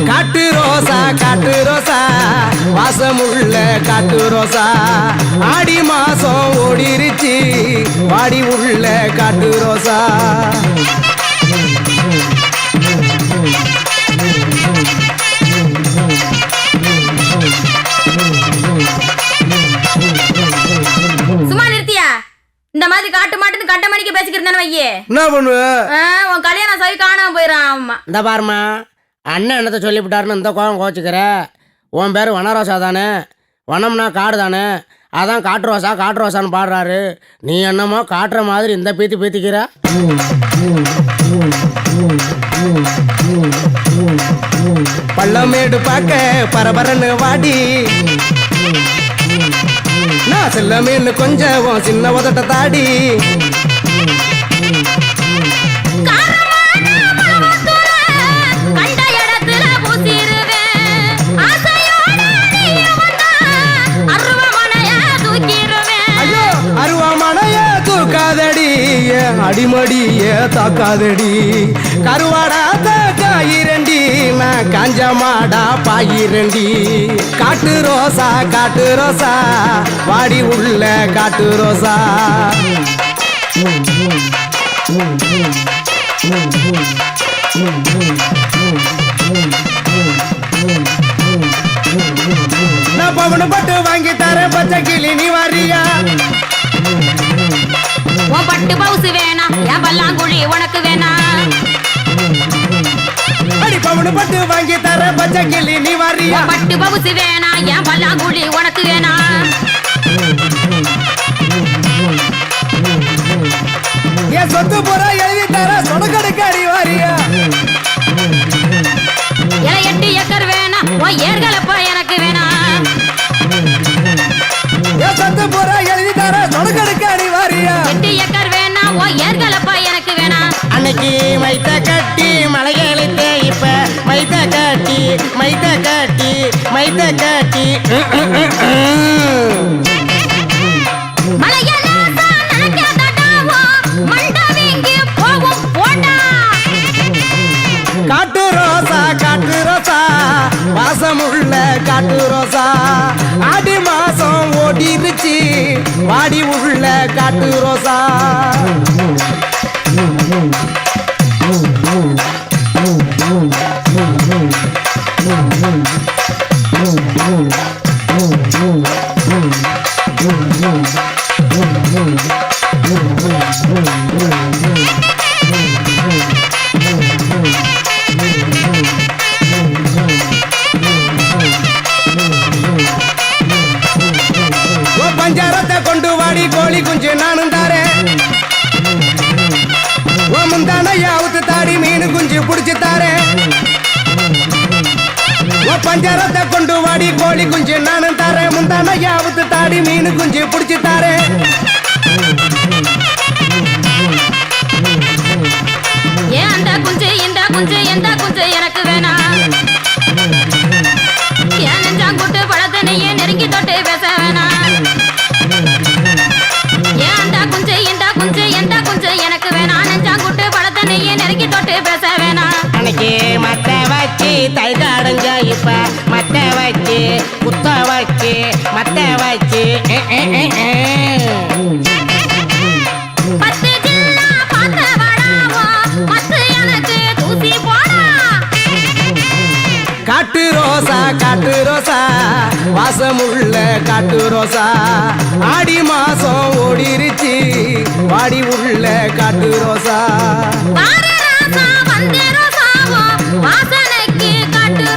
காட்டு ரோசா வாசமுள்ள காட்டு ரோசா ஆடி மாசம் ஓடிருச்சு வாடி உள்ள காட்டு ரோசா. சும்மா நிறுத்தியா? இந்த மாதிரி காட்டு மாட்டுன்னு கட்ட மணிக்கு பேசிக்கிறேன் வையே. என்ன பண்ணுவ? உன் கல்யாணம் சவி காணாம போயிடும். ஆமா இந்த பாருமா, அண்ணன் என்னத்தை சொல்லிவிட்டாருன்னு இந்த கோவம் கோச்சிக்கிற. உன் பேர் வனரோசா தானே? வனம்னா காடு தானே? அதான் காட்டு ரோசான்னு பாடுறாரு. நீ என்னமோ காட்டுற மாதிரி இந்த பீத்திக்கிற. பள்ளமேடு பார்க்க பரபரன்னு வாடி நான் செல்லமேன்னு கொஞ்சம் சின்ன உதட்ட தாடி அடிமடிய தாக்காதடி கருவாடா தாக்காயிரண்டி நான் காஞ்ச மாடா பாயிரண்டி காட்டு ரோசா வாடி உள்ள காட்டு ரோசா நான் பவனு பட்டு வாங்கி தர பச்சை கிளி நீ வாரியா உன் பட்டு பவுசு வேணா என் பல்லாங்குழி உனக்கு வேணா அடி பவனு பட்டு வாங்கி தர பச்சை கிளி நீ வாரியா பட்டு பவுசு வேணா என் பல்லாங்குழி உனக்கு வேணா என் சொத்து புறா எழுதி தர சொடக்கடுக்காரி வாரியா 8 ஏக்கர் வேணா உன் ஏர்களப்பா எனக்கு வேணா என் சொத்து புறா எழுதி தர சொடக்கடுக்காரி வாரியா 8 ஏக்கர் வேணா உன் ஏர்களப்பா எனக்கு வேணா அன்னைக்கு மைத்த கட்டி மலையெழுத்தே இப்ப மைத்த கட்டி காட்டு ரோசா வாசமுள்ள காட்டு ரோசா ஆடி மாசம் ஓடிருச்சு வாடி உள்ள காட்டு ரோசா பஞ்சாரத்தை கொண்டு வாடி கோழி குஞ்சு நானும் தாரேன் முந்தானையா ஊத்து தாடி மீன் குஞ்சு புடிச்சு தாரேன் பஞ்சாரத்தை கொண்டு வாடி கோழி குஞ்சு நானும் தாரேன் முந்தானையா ஊத்து தாடி மீன் குஞ்சு புடிச்சு தாரேன் ஏன் அந்த குஞ்சு இந்த குஞ்சு எந்த குஞ்சு எனக்கு வேணா ஏன் நெஞ்சாங்குட்டு பழத்தனையே நெருங்கி தொட்டு பேச வேணா ஏன் அந்த குஞ்சு இந்த குஞ்சு எந்த குஞ்சு எனக்கு வேணா நெஞ்சாங்குட்டு பழத்தனையே நெருங்கி தொட்டு பேச வேணா அன்னைக்கு மத்த வச்சு தைதாடஞ்ச இப்ப மத்த வச்சு குத்த வச்சு மத்த வச்சு 10 ஜில்லா பார்த்த வடாவோ மத்து எனக்கு தூசி போடா காட்டு ரோசா வாசமுள்ள காட்டு ரோசா ஆடி மாசம் ஓடிருச்சு வாடி உள்ள காட்டு ரோசா வார ராசா வந்தே ரோசாவோ வாசனைக்கு காட்டு